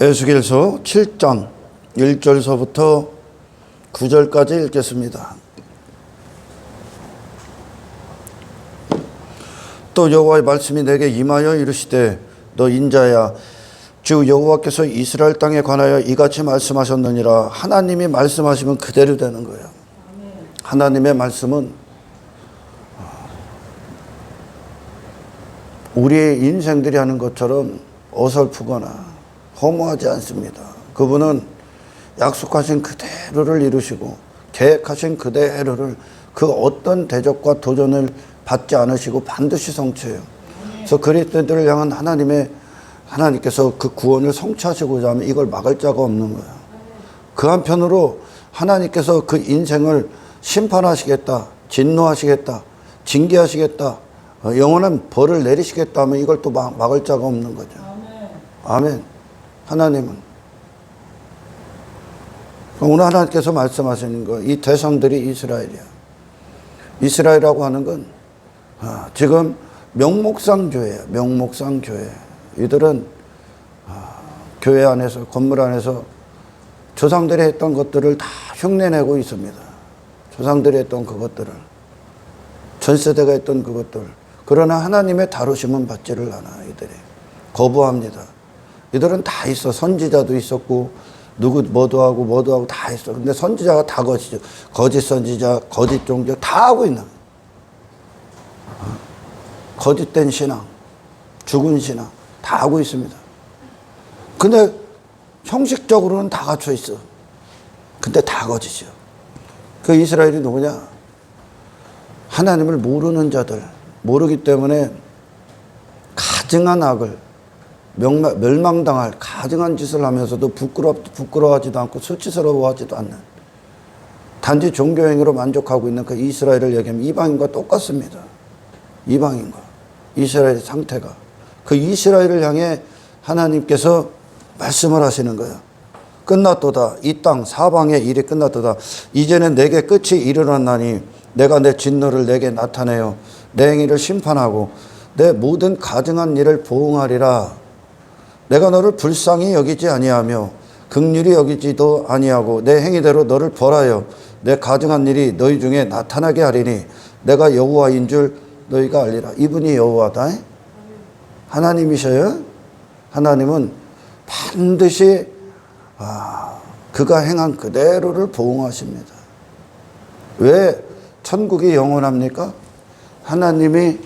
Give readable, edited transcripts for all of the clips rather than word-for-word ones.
에스겔서 7장 1절서부터 9절까지 읽겠습니다. 또 여호와의 말씀이 내게 임하여 이르시되 너 인자야 주 여호와께서 이스라엘 땅에 관하여 이같이 말씀하셨느니라. 하나님이 말씀하시면 그대로 되는 거예요. 하나님의 말씀은 우리의 인생들이 하는 것처럼 어설프거나 허무하지 않습니다. 그분은 약속하신 그대로를 이루시고 계획하신 그대로를 그 어떤 대적과 도전을 받지 않으시고 반드시 성취해요. 그래서 그리스도인들을 향한 하나님께서 그 구원을 성취하시고자 하면 이걸 막을 자가 없는 거예요. 그 한편으로 하나님께서 그 인생을 심판하시겠다, 진노하시겠다, 징계하시겠다, 영원한 벌을 내리시겠다 하면 이걸 또 막을 자가 없는 거죠. 아멘. 하나님은 오늘 하나님께서 말씀하시는 거, 이 대상들이 이스라엘이야. 이스라엘이라고 하는 건 지금 명목상 교회야. 명목상 교회. 이들은 교회 안에서, 건물 안에서 조상들이 했던 것들을 다 흉내내고 있습니다. 조상들이 했던 그것들을, 전 세대가 했던 그것들. 그러나 하나님의 다루심은 받지를 않아. 이들이 거부합니다. 이들은 다 있어. 선지자도 있었고 뭐도 하고 다 있어. 근데 선지자가 다 거짓이죠. 거짓 선지자, 거짓 종교 다 하고 있는 거짓된 신앙, 죽은 신앙 다 하고 있습니다. 근데 형식적으로는 다 갖춰 있어. 근데 다 거짓이요. 그 이스라엘이 누구냐? 하나님을 모르는 자들, 모르기 때문에 가증한 악을, 멸망당할 가증한 짓을 하면서도 부끄러워하지도 않고 수치스러워하지도 않는, 단지 종교행위로 만족하고 있는 그 이스라엘을 얘기하면 이방인과 똑같습니다. 이방인과 이스라엘의 상태가, 그 이스라엘을 향해 하나님께서 말씀을 하시는 거예요. 끝났도다. 이 땅 사방의 일이 끝났도다. 이제는 내게 끝이 이르렀나니 내가 내 진노를 내게 나타내어 내 행위를 심판하고 내 모든 가증한 일을 보응하리라. 내가 너를 불쌍히 여기지 아니하며 긍휼히 여기지도 아니하고 내 행위대로 너를 벌하여 내 가증한 일이 너희 중에 나타나게 하리니 내가 여호와인 줄 너희가 알리라. 이분이 여호와다. 하나님이셔요. 하나님은 반드시 그가 행한 그대로를 보응하십니다. 왜 천국이 영원합니까? 하나님이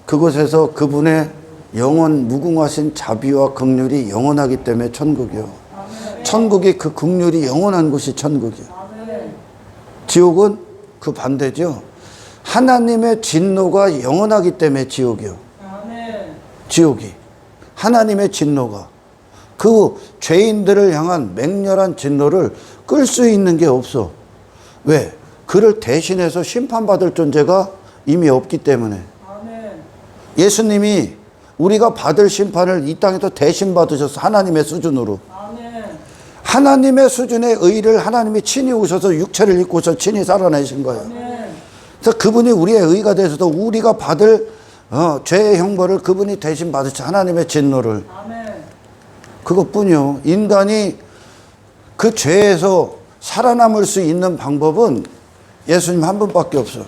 그곳에서 그분의 영원 무궁하신 자비와 긍휼이 영원하기 때문에 천국이요. 아멘. 천국이 그 긍휼이 영원한 곳이 천국이요. 아멘. 지옥은 그 반대죠. 하나님의 진노가 영원하기 때문에 지옥이요. 아멘. 지옥이 하나님의 진노가, 그 죄인들을 향한 맹렬한 진노를 끌 수 있는 게 없어. 왜? 그를 대신해서 심판받을 존재가 이미 없기 때문에. 아멘. 예수님이 우리가 받을 심판을 이 땅에서 대신 받으셔서 하나님의 수준으로. 아멘. 하나님의 수준의 의를 하나님이 친히 오셔서 육체를 입고서 친히 살아내신 거예요. 아멘. 그래서 그분이 우리의 의가 되셔서 우리가 받을 죄의 형벌을 그분이 대신 받으셔. 하나님의 진노를. 아멘. 그것뿐이요. 인간이 그 죄에서 살아남을 수 있는 방법은 예수님 한 분밖에 없어.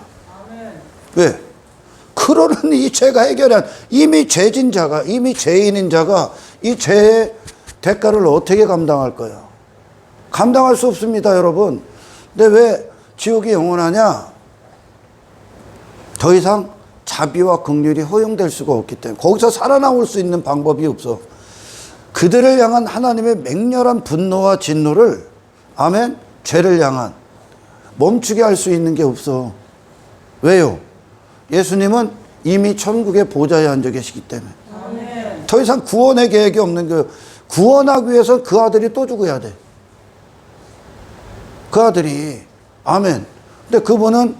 아멘. 왜? 그러는 이 죄가 해결한, 이미 죄진 자가, 이미 죄인인 자가 이 죄의 대가를 어떻게 감당할 거예요? 감당할 수 없습니다, 여러분. 근데 왜 지옥이 영원하냐? 더 이상 자비와 긍휼이 허용될 수가 없기 때문에. 거기서 살아남을 수 있는 방법이 없어. 그들을 향한 하나님의 맹렬한 분노와 진노를, 아멘, 죄를 향한 멈추게 할 수 있는 게 없어. 왜요? 예수님은 이미 천국의 보좌에 앉아 계시기 때문에. 아멘. 더 이상 구원의 계획이 없는 거예요. 구원하기 위해서 그 아들이 또 죽어야 돼. 그 아들이. 아멘. 근데 그분은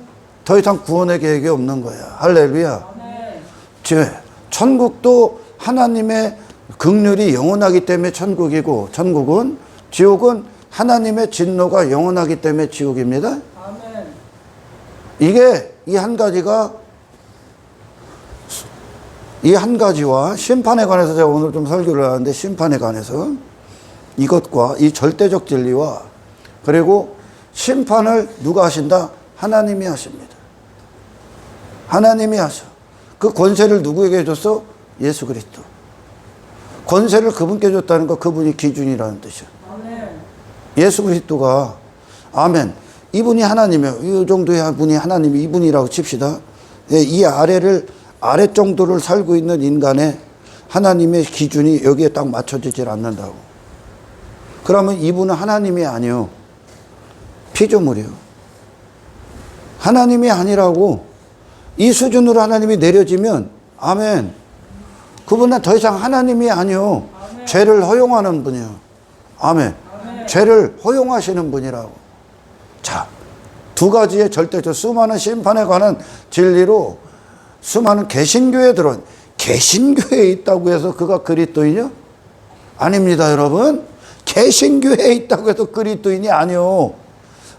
더 이상 구원의 계획이 없는 거야. 할렐루야. 아멘. 천국도 하나님의 긍휼이 영원하기 때문에 천국이고, 천국은, 지옥은 하나님의 진노가 영원하기 때문에 지옥입니다. 아멘. 이게 이 한 가지가, 이 한 가지와 심판에 관해서 제가 오늘 좀 설교를 하는데, 심판에 관해서 이것과 이 절대적 진리와 그리고 심판을 누가 하신다? 하나님이 하십니다. 하나님이 하셔. 그 권세를 누구에게 줬어? 예수 그리스도. 권세를 그분께 줬다는 거, 그분이 기준이라는 뜻이야. 아멘. 예수 그리스도가, 아멘. 이분이 하나님이에요. 이 정도의 분이 하나님이 이분이라고 칩시다. 이 아래 정도를 살고 있는 인간의 하나님의 기준이 여기에 딱 맞춰지질 않는다고. 그러면 이분은 하나님이 아니요. 피조물이요. 하나님이 아니라고. 이 수준으로 하나님이 내려지면, 아멘. 그분은 더 이상 하나님이 아니요. 아멘. 죄를 허용하는 분이요. 아멘. 아멘. 죄를 허용하시는 분이라고. 자, 두 가지의 절대적 수많은 심판에 관한 진리로 수많은 개신교에 들어온, 개신교에 있다고 해서 그가 그리스도이냐? 아닙니다, 여러분. 개신교에 있다고 해서 그리스도인이 아니요.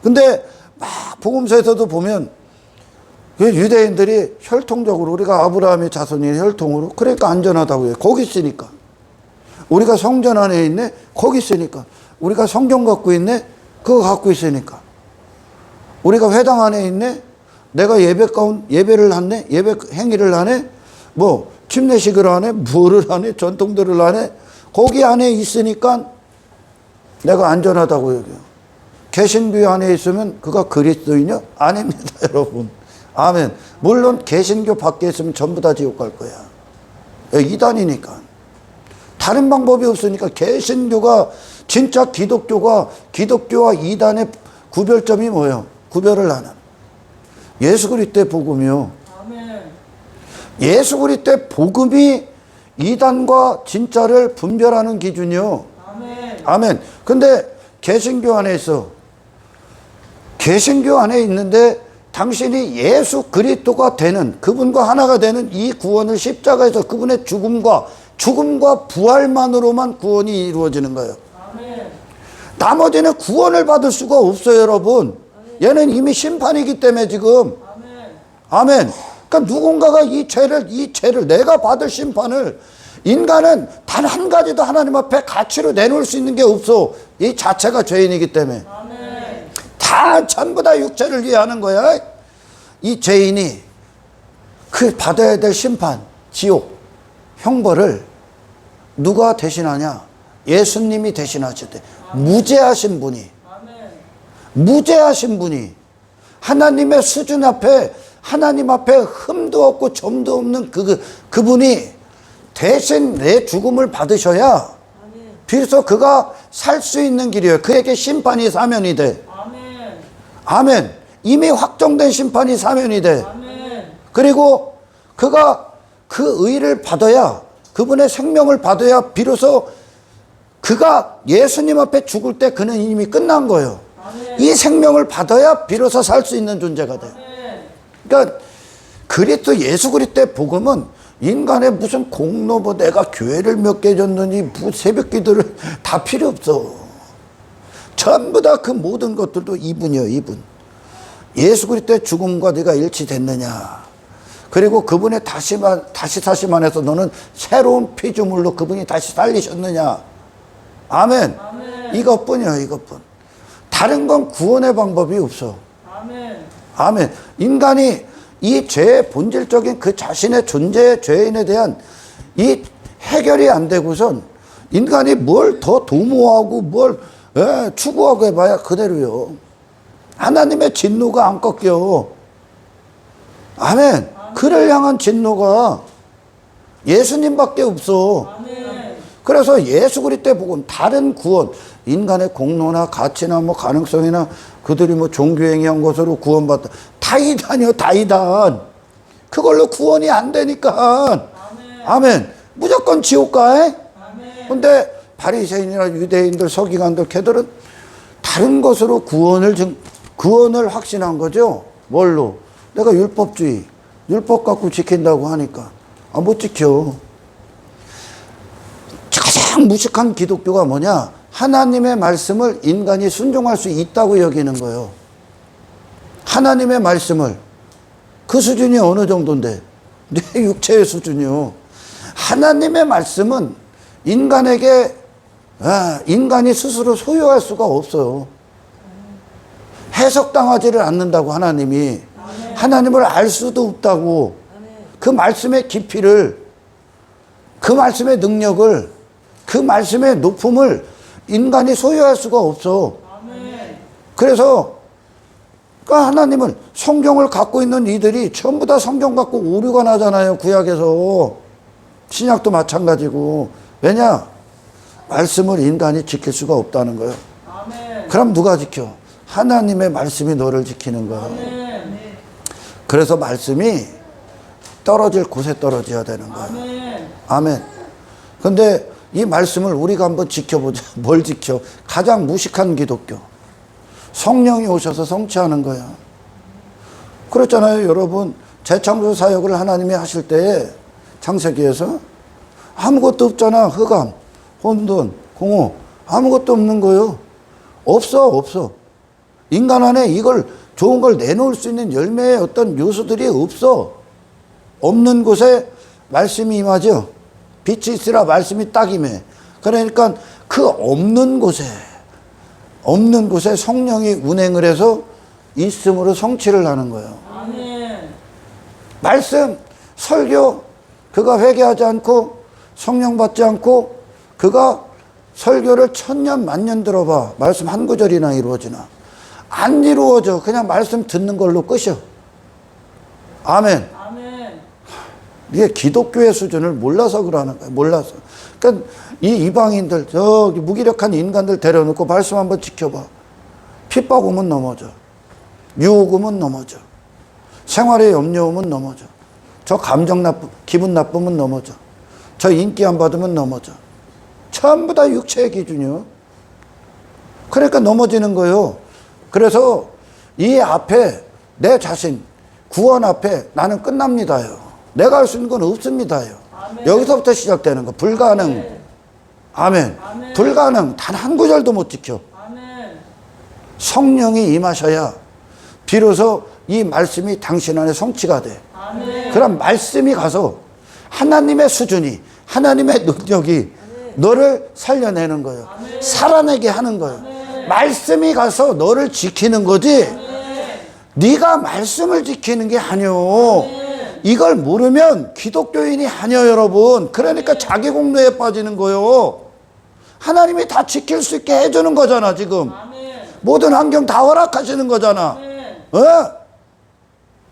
근데 막 복음서에서도 보면 유대인들이 혈통적으로 우리가 아브라함의 자손이 혈통으로 그러니까 안전하다고 해요. 거기 있으니까. 우리가 성전 안에 있네? 거기 있으니까. 우리가 성경 갖고 있네? 그거 갖고 있으니까. 우리가 회당 안에 있네? 내가 예배를 하네? 예배 행위를 하네? 뭐 침례식을 하네? 뭐를 하네? 전통들을 하네? 거기 안에 있으니까 내가 안전하다고 여겨요. 개신교 안에 있으면 그가 그리스도이냐? 아닙니다, 여러분. 아멘. 물론 개신교 밖에 있으면 전부 다 지옥 갈 거야. 이단이니까. 다른 방법이 없으니까. 개신교가, 진짜 기독교와 이단의 구별점이 뭐예요? 구별을 하는 예수 그리스도의 복음이요. 아멘. 예수 그리스도의 복음이 이단과 진짜를 분별하는 기준이요. 아멘. 아멘. 근데 개신교 안에 있어. 개신교 안에 있는데 당신이 예수 그리스도가 되는, 그분과 하나가 되는 이 구원을 십자가에서 그분의 죽음과 부활만으로만 구원이 이루어지는 거예요. 아멘. 나머지는 구원을 받을 수가 없어요, 여러분. 얘는 이미 심판이기 때문에 지금. 아멘. 아멘. 그러니까 누군가가 이 죄를 내가 받을 심판을, 인간은 단 한 가지도 하나님 앞에 가치로 내놓을 수 있는 게 없어. 이 자체가 죄인이기 때문에. 아멘. 다 전부 다 육체를 위해 하는 거야. 이 죄인이 그 받아야 될 심판, 지옥, 형벌을 누가 대신하냐? 예수님이 대신하셨대. 무죄하신 분이. 무죄하신 분이 하나님의 수준 앞에, 하나님 앞에 흠도 없고 점도 없는 그분이 대신 내 죽음을 받으셔야 비로소 그가 살 수 있는 길이에요. 그에게 심판이 사면이 돼. 아멘. 아멘. 이미 확정된 심판이 사면이 돼. 아멘. 그리고 그가 그 의를 받아야, 그분의 생명을 받아야 비로소 그가 예수님 앞에 죽을 때 그는 이미 끝난 거예요. 아멘. 이 생명을 받아야 비로소 살 수 있는 존재가 돼요. 아멘. 그러니까 그리스도 예수 그리스도의 복음은 인간의 무슨 공로, 뭐 내가 교회를 몇 개 줬느니 새벽 기도를 다 필요 없어. 전부 다 그 모든 것들도 이분이요, 이분. 예수 그리스도의 죽음과 네가 일치됐느냐. 그리고 그분의 다시 사심 안에서 너는 새로운 피조물로 그분이 다시 살리셨느냐. 아멘. 아멘. 이것뿐이요, 이것뿐. 다른 건 구원의 방법이 없어. 아멘. 아멘. 인간이 이 죄의 본질적인 그 자신의 존재의 죄인에 대한 이 해결이 안 되고선 인간이 뭘 더 도모하고 뭘 추구하고 해봐야 그대로요. 하나님의 진노가 안 꺾여. 아멘. 그를 향한 진노가 예수님밖에 없어. 아멘. 그래서 예수 그리스도의 복음, 다른 구원, 인간의 공로나 가치나 뭐 가능성이나 그들이 뭐 종교행위한 것으로 구원받다, 다 이단이요, 다 이단. 그걸로 구원이 안 되니까. 아멘. 아멘. 무조건 지옥 가. 근데 바리새인이나 유대인들, 서기관들, 걔들은 다른 것으로 구원을 확신한 거죠. 뭘로? 내가 율법주의, 율법 갖고 지킨다고 하니까. 못 지켜. 가장 무식한 기독교가 뭐냐? 하나님의 말씀을 인간이 순종할 수 있다고 여기는 거예요. 하나님의 말씀을. 그 수준이 어느 정도인데? 내 육체의 수준이요. 하나님의 말씀은 인간에게 인간이 스스로 소유할 수가 없어요. 해석당하지를 않는다고 하나님이. 하나님을 알 수도 없다고. 그 말씀의 깊이를, 그 말씀의 능력을, 그 말씀의 높음을 인간이 소유할 수가 없어. 그래서 그러니까 하나님은 성경을 갖고 있는 이들이 전부 다 성경 갖고 오류가 나잖아요. 구약에서. 신약도 마찬가지고. 왜냐? 말씀을 인간이 지킬 수가 없다는 거예요. 그럼 누가 지켜? 하나님의 말씀이 너를 지키는 거예요. 그래서 말씀이 떨어질 곳에 떨어져야 되는 거예요. 아멘. 근데 이 말씀을 우리가 한번 지켜보자. 뭘 지켜? 가장 무식한 기독교. 성령이 오셔서 성취하는 거야. 그렇잖아요, 여러분. 재창조 사역을 하나님이 하실 때에 창세기에서 아무것도 없잖아. 흑암, 혼돈, 공허. 아무것도 없는 거예요. 없어. 인간 안에 이걸 좋은 걸 내놓을 수 있는 열매의 어떤 요소들이 없어. 없는 곳에 말씀이 임하죠. 빛이 있으라 말씀이 딱 임해. 그러니까 그 없는 곳에 성령이 운행을 해서 있음으로 성취를 하는 거예요. 아멘. 말씀, 설교, 그가 회개하지 않고 성령 받지 않고 그가 설교를 천년 만년 들어봐. 말씀 한 구절이나 이루어지나. 안 이루어져. 그냥 말씀 듣는 걸로 끝이요. 아멘. 이게 기독교의 수준을 몰라서 그러는 거예요. 몰라서. 그러니까 이 이방인들, 저기 무기력한 인간들 데려놓고 말씀 한번 지켜봐. 핍박 오면 넘어져. 유혹 오면 넘어져. 생활에 염려 오면 넘어져. 저 기분 나쁘면 넘어져. 저 인기 안 받으면 넘어져. 전부 다 육체의 기준이요. 그러니까 넘어지는 거예요. 그래서 이 앞에 내 자신, 구원 앞에 나는 끝납니다요. 내가 할 수 있는 건 없습니다요. 아멘. 여기서부터 시작되는 거. 불가능. 아멘. 아멘. 불가능. 단 한 구절도 못 지켜. 아멘. 성령이 임하셔야 비로소 이 말씀이 당신 안에 성취가 돼. 아멘. 그럼 말씀이 가서 하나님의 수준이, 하나님의 능력이 너를 살려내는 거예요. 아멘. 살아내게 하는 거예요. 아멘. 말씀이 가서 너를 지키는 거지. 아멘. 네가 말씀을 지키는 게 아니오. 아멘. 이걸 모르면 기독교인이 아니에요, 여러분. 그러니까 자기 공로에 빠지는 거예요. 하나님이 다 지킬 수 있게 해주는 거잖아, 지금. 아멘. 모든 환경 다 허락하시는 거잖아.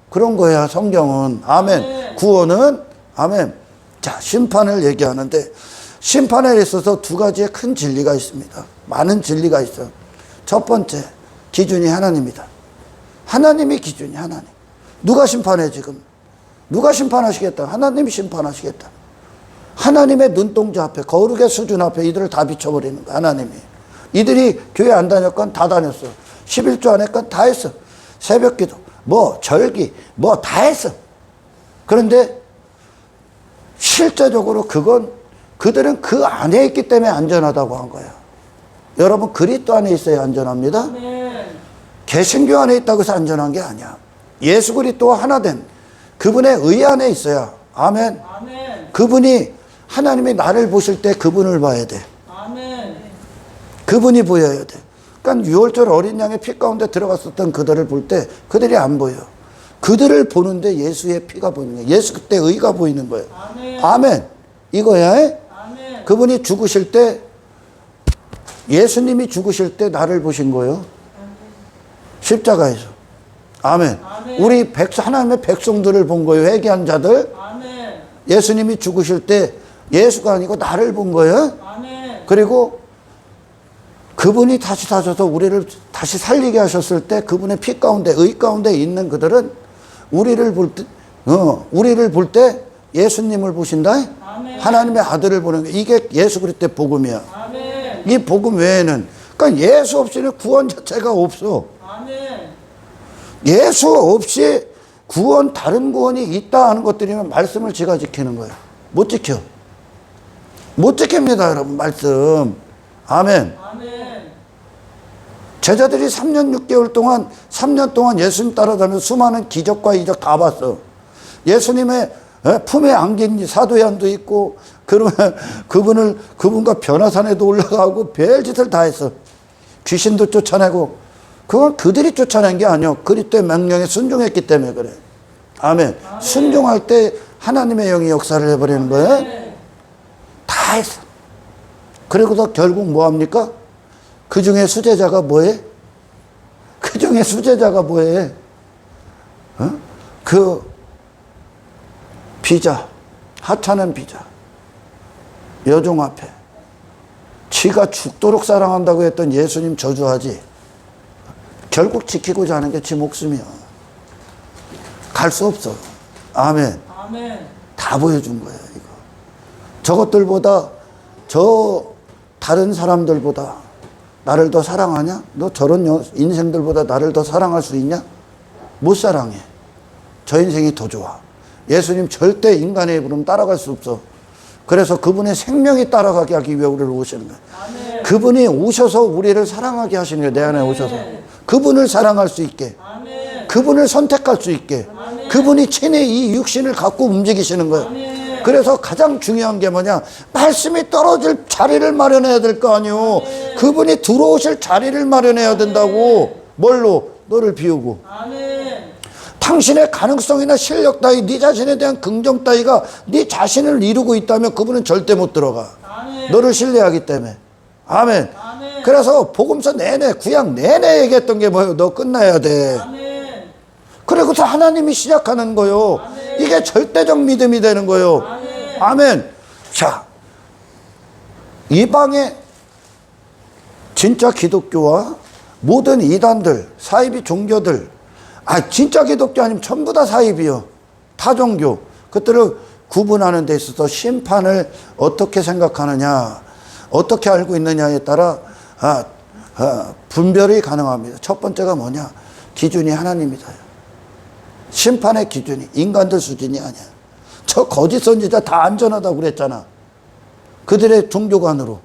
그런 거야, 성경은. 아멘. 아멘. 구원은, 아멘. 자, 심판을 얘기하는데, 심판에 있어서 두 가지의 큰 진리가 있습니다. 많은 진리가 있어요. 첫 번째, 기준이 하나님이다. 하나님이 기준이 하나님. 누가 심판해, 지금? 누가 심판하시겠다? 하나님이 심판하시겠다. 하나님의 눈동자 앞에, 거룩의 수준 앞에 이들을 다 비춰버리는 거야, 하나님이. 이들이 교회 안 다녔건 다 다녔어. 11조 안 했건 다 했어. 새벽 기도, 절기, 다 했어. 그런데 실제적으로 그들은 그 안에 있기 때문에 안전하다고 한 거야. 여러분, 그리스도 안에 있어야 안전합니다. 개신교 안에 있다고 해서 안전한 게 아니야. 예수 그리스도와 하나 된 그분의 의 안에 있어야. 아멘. 아멘. 그분이, 하나님이 나를 보실 때 그분을 봐야 돼. 아멘. 그분이 보여야 돼. 그러니까 6월절 어린 양의 피 가운데 들어갔었던 그들을 볼 때 그들이 안 보여. 그들을 보는데 예수의 피가 보이는 거야. 예수 그때 의가 보이는 거예요. 아멘. 아멘. 이거야. 아멘. 그분이 죽으실 때, 예수님이 죽으실 때 나를 보신 거예요. 아멘. 십자가에서. 아멘. 아멘. 우리 하나님의 백성들을 본 거예요. 회개한 자들. 아멘. 예수님이 죽으실 때 예수가 아니고 나를 본 거예요. 아멘. 그리고 그분이 다시 다셔서 우리를 다시 살리게 하셨을 때 그분의 피 가운데, 의 가운데 있는 그들은 우리를 볼 때 예수님을 보신다. 아멘. 하나님의 아들을 보는 게, 이게 예수 그리스도의 복음이야. 아멘. 이 복음 외에는, 그러니까 예수 없이는 구원 자체가 없어. 아멘. 예수 없이 다른 구원이 있다 하는 것들이면 말씀을 지가 지키는 거예요. 못 지켜. 못 지킵니다, 여러분, 말씀. 아멘. 아멘. 제자들이 3년 동안 예수님 따라다니면서 수많은 기적과 이적 다 봤어. 예수님의 품에 안긴 사도연도 있고, 그러면 그분과 변화산에도 올라가고 별짓을 다 했어. 귀신도 쫓아내고. 그건 그들이 쫓아낸 게 아니요. 그리스도의 명령에 순종했기 때문에 그래. 아멘. 순종할 때 하나님의 영이 역사를 해버리는 거예요. 다 했어. 그리고서 결국 뭐합니까? 그 중에 수제자가 뭐해? 그 중에 수제자가 뭐해? 어? 그 비자, 하찮은 비자, 여종 앞에 지가 죽도록 사랑한다고 했던 예수님 저주하지. 결국 지키고자 하는 게 지 목숨이야. 갈 수 없어. 아멘. 아멘. 다 보여준 거야 이거. 저것들보다 저 다른 사람들보다 나를 더 사랑하냐? 너 저런 인생들보다 나를 더 사랑할 수 있냐? 못 사랑해. 저 인생이 더 좋아. 예수님 절대 인간의 부름 따라갈 수 없어. 그래서 그분의 생명이 따라가게 하기 위해 우리를 오시는 거예요. 아멘. 그분이 오셔서 우리를 사랑하게 하시는 거예요. 내 안에 오셔서. 그분을 사랑할 수 있게. 아멘. 그분을 선택할 수 있게. 아멘. 그분이 친히 이 육신을 갖고 움직이시는 거예요. 아멘. 그래서 가장 중요한 게 뭐냐? 말씀이 떨어질 자리를 마련해야 될 거 아니요. 그분이 들어오실 자리를 마련해야 된다고. 뭘로? 너를 비우고. 아멘. 당신의 가능성이나 실력 따위, 네 자신에 대한 긍정 따위가 네 자신을 이루고 있다면 그분은 절대 못 들어가. 아멘. 너를 신뢰하기 때문에. 아멘. 아멘. 그래서 복음서 내내, 구약 내내 얘기했던 게 뭐예요? 너 끝나야 돼. 아멘. 그리고서 하나님이 시작하는 거요. 아멘. 이게 절대적 믿음이 되는 거요. 아멘. 아멘. 자, 이방의 진짜 기독교와 모든 이단들, 사이비 종교들, 진짜 기독교 아니면 전부 다 사이비요. 타 종교. 그것들을 구분하는 데 있어서 심판을 어떻게 생각하느냐, 어떻게 알고 있느냐에 따라 분별이 가능합니다. 첫 번째가 뭐냐? 기준이 하나님이다. 심판의 기준이 인간들 수준이 아니야. 저 거짓 선지자 다 안전하다고 그랬잖아. 그들의 종교관으로,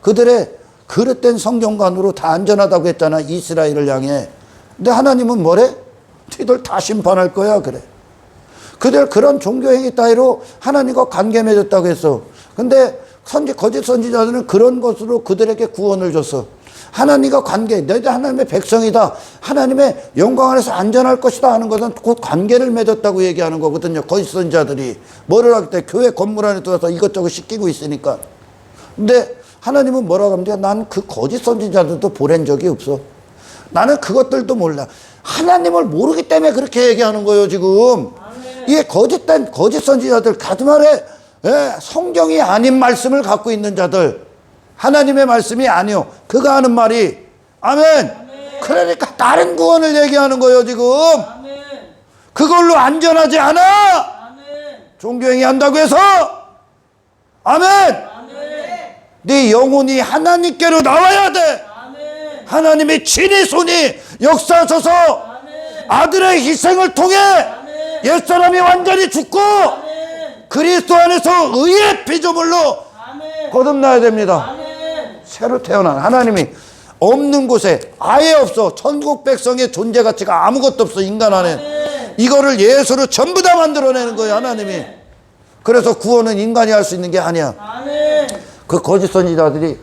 그들의 그릇된 성경관으로 다 안전하다고 했잖아. 이스라엘을 향해. 근데 하나님은 뭐래? 너희들 다 심판할 거야 그래. 그들 그런 종교행위 따위로 하나님과 관계 맺었다고 했어. 근데 거짓 선지자들은 그런 것으로 그들에게 구원을 줬어. 하나님과 관계, 너희들 하나님의 백성이다, 하나님의 영광 안에서 안전할 것이다 하는 것은 곧 관계를 맺었다고 얘기하는 거거든요. 거짓 선지자들이 뭐를 하기 때문에 교회 건물 안에 들어가서 이것저것 시키고 있으니까. 근데 하나님은 뭐라고 합니까? 난 그 거짓 선지자들도 보낸 적이 없어. 나는 그것들도 몰라. 하나님을 모르기 때문에 그렇게 얘기하는 거예요 지금. 이게 거짓된 거짓 선지자들, 가드말에 성경이 아닌 말씀을 갖고 있는 자들, 하나님의 말씀이 아니요. 그가 하는 말이 아멘. 그러니까 다른 구원을 얘기하는 거예요 지금. 그걸로 안전하지 않아. 종교행위 한다고 해서 아멘. 네 영혼이 하나님께로 나와야 돼. 하나님의 친히 손이 역사하셔서 아들의 희생을 통해 옛사람이 완전히 죽고 그리스도 안에서 의의 피조물로 거듭나야 됩니다. 새로 태어난 하나님이 없는 곳에 아예 없어. 천국 백성의 존재 가치가 아무것도 없어 인간 안에. 이거를 예수로 전부 다 만들어내는 거예요 하나님이. 그래서 구원은 인간이 할 수 있는 게 아니야. 그 거짓 선지자들이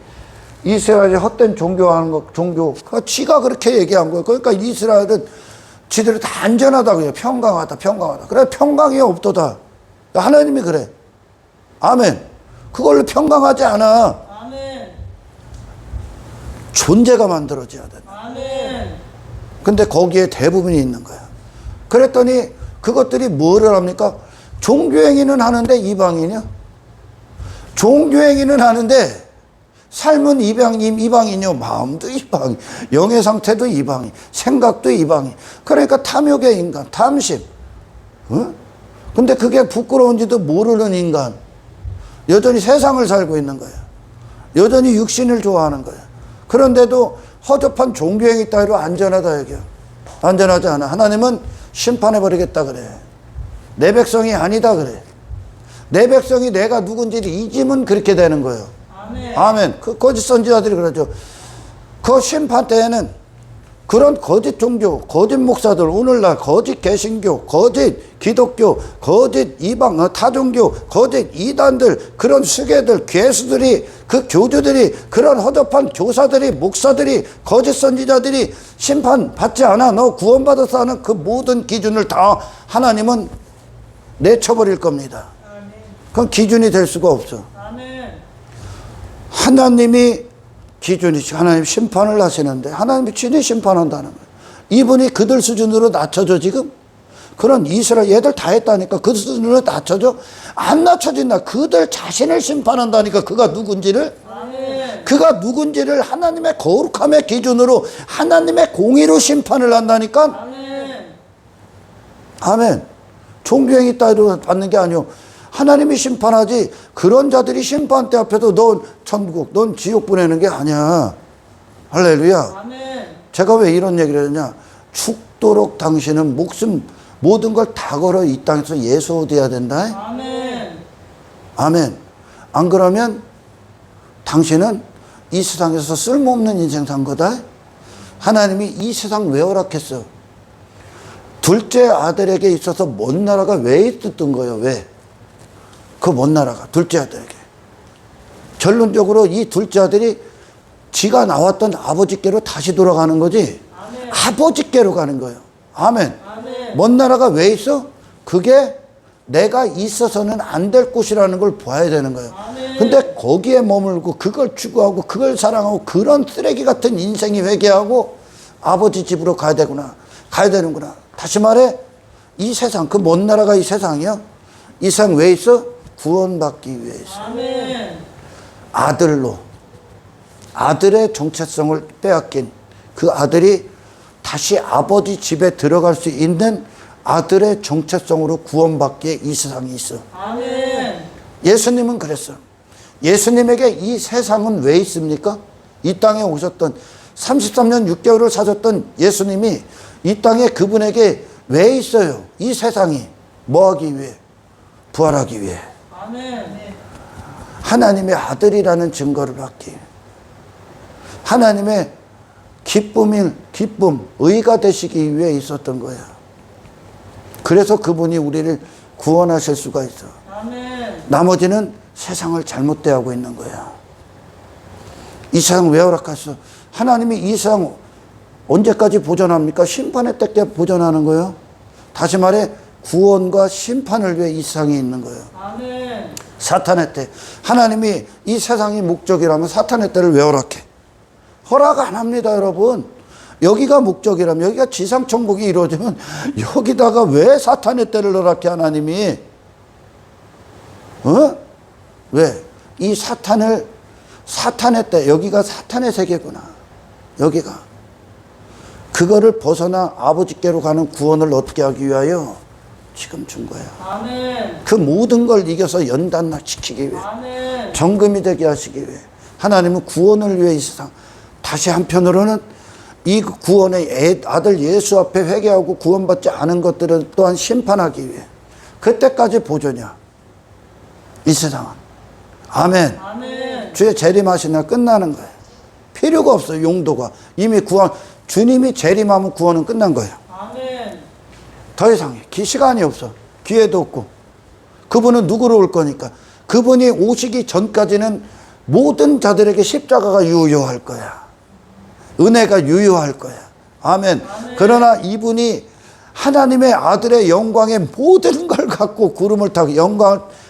이스라엘이 헛된 종교하는 거, 종교, 지가 그렇게 얘기한 거예요. 그러니까 이스라엘은 지들이 다 안전하다고 해요. 평강하다, 평강하다. 그래, 평강이 없도다. 하나님이 그래. 아멘. 그걸로 평강하지 않아. 아멘. 존재가 만들어져야 된다. 아멘. 근데 거기에 대부분이 있는 거야. 그랬더니 그것들이 뭐를 합니까? 종교행위는 하는데 이방인이야. 종교행위는 하는데 삶은 이방인이요. 마음도 이방인, 영의 상태도 이방인, 생각도 이방인. 그러니까 탐욕의 인간, 탐심. 어? 근데 그게 부끄러운지도 모르는 인간. 여전히 세상을 살고 있는 거야. 여전히 육신을 좋아하는 거야. 그런데도 허접한 종교행위 따위로 안전하다 얘기야. 안전하지 않아. 하나님은 심판해버리겠다 그래. 내 백성이 아니다 그래. 내 백성이 내가 누군지를 잊으면 그렇게 되는 거예요. 아멘. 그 거짓 선지자들이 그러죠. 그 심판 때에는 그런 거짓 종교, 거짓 목사들, 오늘날 거짓 개신교, 거짓 기독교, 거짓 이방, 타종교, 거짓 이단들, 그런 수괴들, 괴수들이, 그 교주들이, 그런 허접한 교사들이, 목사들이, 거짓 선지자들이 심판받지 않아. 너 구원받아서 하는 그 모든 기준을 다 하나님은 내쳐버릴 겁니다. 그건 기준이 될 수가 없어. 하나님이 기준이지. 하나님 심판을 하시는데 하나님이 친히 심판한다는 거예요. 이분이 그들 수준으로 낮춰져 지금? 그런 이스라엘 얘들 다 했다니까. 그 수준으로 낮춰져? 안 낮춰진다. 그들 자신을 심판한다니까. 그가 누군지를 그가 누군지를 하나님의 거룩함의 기준으로 하나님의 공의로 심판을 한다니까. 아멘. 종교행위 따위로 받는 게 아니오. 하나님이 심판하지. 그런 자들이 심판대 앞에서 넌 천국, 넌 지옥 보내는 게 아니야. 할렐루야. 아멘. 제가 왜 이런 얘기를 했냐. 죽도록 당신은 목숨 모든 걸 다 걸어 이 땅에서 예수 얻어야 된다. 아멘. 아멘. 안 그러면 당신은 이 세상에서 쓸모없는 인생 산 거다. 하나님이 이 세상 왜 허락했어? 둘째 아들에게 있어서 먼 나라가 왜 있었던 거예요? 왜? 그 먼 나라가 둘째 아들에게. 결론적으로 이 둘째 아들이 지가 나왔던 아버지께로 다시 돌아가는 거지. 아멘. 아버지께로 가는 거예요. 아멘. 아멘. 먼 나라가 왜 있어? 그게 내가 있어서는 안 될 곳이라는 걸 봐야 되는 거예요. 아멘. 근데 거기에 머물고 그걸 추구하고 그걸 사랑하고 그런 쓰레기 같은 인생이 회개하고 아버지 집으로 가야 되구나. 가야 되는구나. 다시 말해 이 세상, 그 먼 나라가 이 세상이요. 이 세상 왜 있어? 구원받기 위해 있어. 아멘. 아들로. 아들의 정체성을 빼앗긴 그 아들이 다시 아버지 집에 들어갈 수 있는 아들의 정체성으로 구원받기에 이 세상이 있어. 아멘. 예수님은 그랬어. 예수님에게 이 세상은 왜 있습니까? 이 땅에 오셨던 33년 6개월을 사셨던 예수님이 이 땅에 그분에게 왜 있어요? 이 세상이 뭐 하기 위해? 부활하기 위해. 아멘. 하나님의 아들이라는 증거를 받기. 하나님의 기쁨, 의가 되시기 위해 있었던 거야. 그래서 그분이 우리를 구원하실 수가 있어. 아멘. 나머지는 세상을 잘못 대하고 있는 거야. 이 세상 왜 허락했어? 하나님이 이 세상 언제까지 보존합니까? 심판의 때께 보존하는 거예요. 다시 말해 구원과 심판을 위해 이 세상에 있는 거예요. 아멘. 사탄의 때. 하나님이 이 세상이 목적이라면 사탄의 때를 왜 허락해? 허락 안 합니다, 여러분. 여기가 목적이라면, 여기가 지상천국이 이루어지면 여기다가 왜 사탄의 때를 허락해, 하나님이? 왜? 이 사탄의 때, 여기가 사탄의 세계구나. 여기가. 그거를 벗어나 아버지께로 가는 구원을 어떻게 하기 위하여? 지금 준 거야. 아멘. 그 모든 걸 이겨서 연단시키기 위해. 아멘. 정금이 되게 하시기 위해. 하나님은 구원을 위해 이 세상. 다시 한편으로는 이 구원의 아들 예수 앞에 회개하고 구원받지 않은 것들은 또한 심판하기 위해. 그때까지 보존이야. 이 세상은. 아멘. 아멘. 주의 재림하신 날 끝나는 거예요. 필요가 없어요. 용도가. 이미 구원, 주님이 재림하면 구원은 끝난 거예요. 아멘. 더 이상해. 시간이 없어. 기회도 없고. 그분은 누구로 올 거니까. 그분이 오시기 전까지는 모든 자들에게 십자가가 유효할 거야. 은혜가 유효할 거야. 아멘. 아멘. 그러나 이분이 하나님의 아들의 영광의 모든 걸 갖고 구름을 타고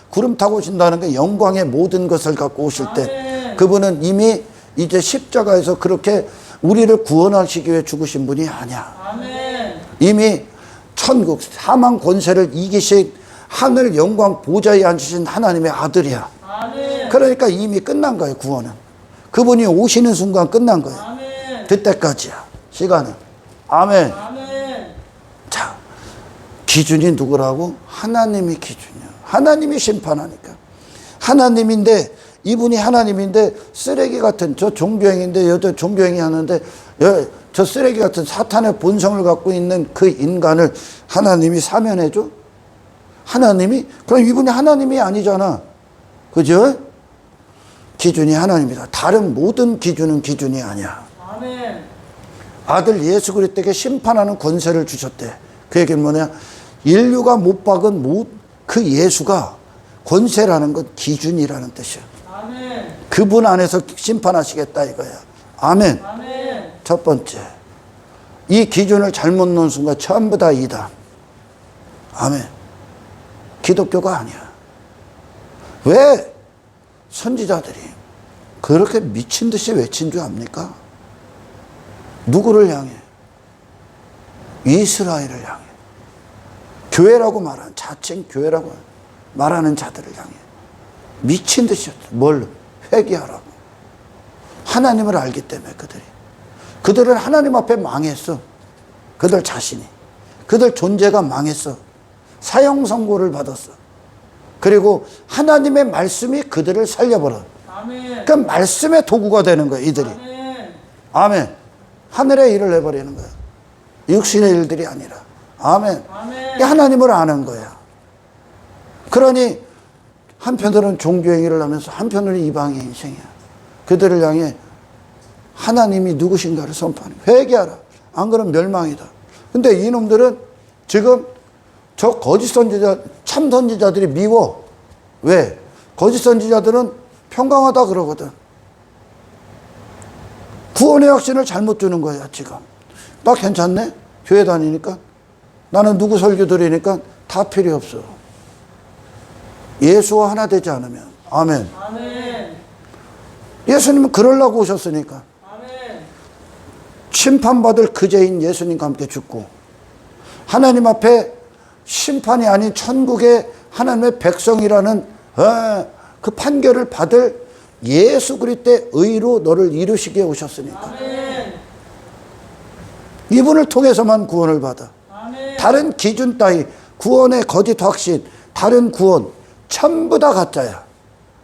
구름 타고 오신다는 게 영광의 모든 것을 갖고 오실 때 아멘. 그분은 이미 이제 십자가에서 그렇게 우리를 구원하시기 위해 죽으신 분이 아니야. 아멘. 이미 천국 사망 권세를 이기신 하늘 영광 보좌에 앉으신 하나님의 아들이야. 아멘. 그러니까 이미 끝난 거예요. 구원은. 그분이 오시는 순간 끝난 거예요. 아멘. 그때까지야. 시간은. 아멘. 아멘. 자, 기준이 누구라고? 하나님이 기준이야. 하나님이 심판하니까. 하나님인데 이분이 하나님인데 쓰레기 같은 저 종교행인데 여자 종교행위 하는데 저 쓰레기 같은 사탄의 본성을 갖고 있는 그 인간을 하나님이 사면해줘? 하나님이? 그럼 이분이 하나님이 아니잖아. 그죠? 기준이 하나님이다. 다른 모든 기준은 기준이 아니야. 아멘. 아들 예수 그리스도에게 심판하는 권세를 주셨대. 그 얘기는 뭐냐? 인류가 못 박은 그 예수가 권세라는 건 기준이라는 뜻이야. 아멘. 그분 안에서 심판하시겠다 이거야. 아멘. 아멘. 첫 번째, 이 기준을 잘못 놓은 순간 전부 다 이단. 아멘. 기독교가 아니야. 왜 선지자들이 그렇게 미친 듯이 외친 줄 압니까? 누구를 향해? 이스라엘을 향해. 교회라고 말하는, 자칭 교회라고 말하는 자들을 향해 미친 듯이 뭘 회개하라고. 하나님을 알기 때문에 그들은 하나님 앞에 망했어. 그들 자신이, 그들 존재가 망했어. 사형 선고를 받았어. 그리고 하나님의 말씀이 그들을 살려버려. 아멘. 그 말씀의 도구가 되는 거야 이들이. 아멘. 아멘. 하늘의 일을 해버리는 거야. 육신의 일들이 아니라. 아멘. 아멘. 하나님을 아는 거야. 그러니 한편으로는 종교행위를 하면서 한편으로는 이방의 인생이야. 그들을 향해 하나님이 누구신가를 선포하는. 회개하라. 안 그러면 멸망이다. 근데 이놈들은 지금 저 거짓 선지자, 참 선지자들이 미워. 왜? 거짓 선지자들은 평강하다 그러거든. 구원의 확신을 잘못 주는 거야 지금. 나 괜찮네? 교회 다니니까. 나는 누구 설교 들으니까 다 필요 없어. 예수와 하나 되지 않으면. 아멘. 아멘. 예수님은 그러려고 오셨으니까. 아멘. 심판받을 그제인 예수님과 함께 죽고 하나님 앞에 심판이 아닌 천국의 하나님의 백성이라는 그 판결을 받을 예수 그리스도의 의로 너를 이루시기에 오셨으니까. 아멘. 이분을 통해서만 구원을 받아. 아멘. 다른 기준 따위, 구원의 거짓 확신, 다른 구원 전부 다 가짜야.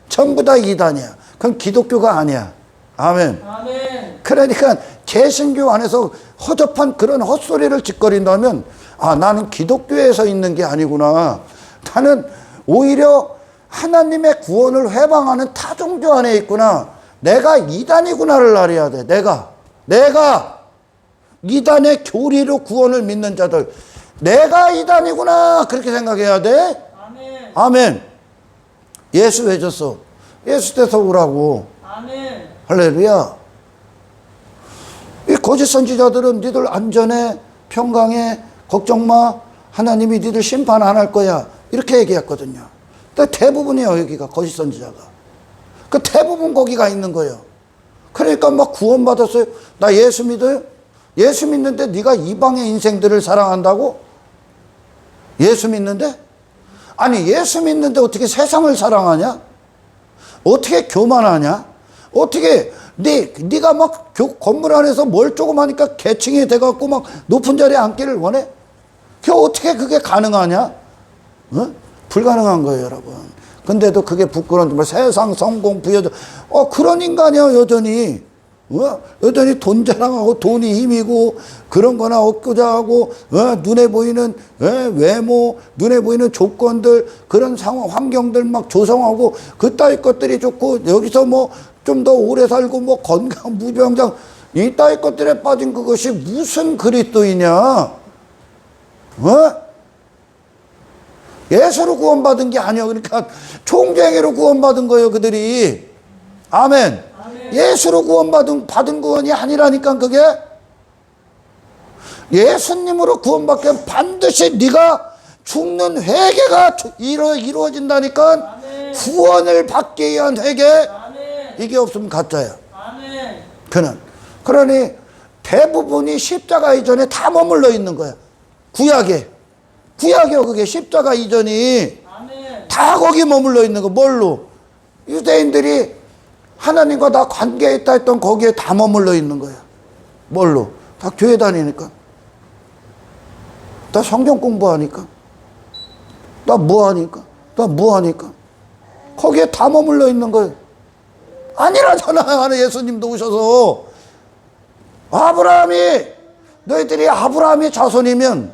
전부 다 이단이야. 그건 기독교가 아니야. 아멘. 아멘. 그러니까 개신교 안에서 허접한 그런 헛소리를 짓거린다면 나는 기독교에서 있는 게 아니구나. 나는 오히려 하나님의 구원을 회방하는 타종교 안에 있구나. 내가 이단이구나를 알아야 돼. 내가 이단의 교리로 구원을 믿는 자들, 내가 이단이구나 그렇게 생각해야 돼. 아멘. 아멘. 예수 왜 줬어? 예수 때서 오라고. 아멘. 할렐루야. 이 거짓 선지자들은 니들 안전해, 평강해, 걱정 마, 하나님이 니들 심판 안 할 거야 이렇게 얘기했거든요. 근데 대부분이에요 여기가 거짓 선지자가. 그 대부분 거기가 있는 거예요. 그러니까 막 구원받았어요. 나 예수 믿어요? 예수 믿는데 네가 이방의 인생들을 사랑한다고? 예수 믿는데? 아니 예수 믿는데 어떻게 세상을 사랑하냐? 어떻게 교만하냐? 어떻게 네가 막 건물 안에서 뭘 조금 하니까 계층이 돼갖고 막 높은 자리에 앉기를 원해? 그게 가능하냐? 어? 불가능한 거예요 여러분. 근데도 그게 부끄러운 세상 성공 부여자 그런 인간이야 여전히. 여전히 돈 자랑하고 돈이 힘이고 그런 거나 얻고자 하고 눈에 보이는 외모, 눈에 보이는 조건들, 그런 상황 환경들 막 조성하고 그따위 것들이 좋고 여기서 뭐 좀 더 오래 살고 뭐 건강 무병장 이따위 것들에 빠진 그것이 무슨 그리스도이냐? 예수로 구원받은 게 아니야. 그러니까 총쟁이로 구원받은 거예요 그들이. 아멘. 예수로 구원받은 구원이 아니라니까 그게. 예수님으로 예수님으로 반드시 네가 죽는 회개가 이루어진다니까. 아멘. 구원을 받기 위한 회개. 아멘. 이게 없으면 가짜야. 아멘. 그러니 대부분이 십자가 이전에 다 머물러 있는 거야. 구약이요 그게 십자가 이전이. 아멘. 다 거기 머물러 있는 거. 뭘로? 유대인들이 하나님과 다 관계에 있다 했던 거기에 다 머물러 있는 거야. 뭘로? 다 교회 다니니까. 다 성경 공부하니까. 나 뭐하니까. 거기에 다 머물러 있는 거예요. 아니라잖아. 예수님도 오셔서 너희들이 아브라함의 자손이면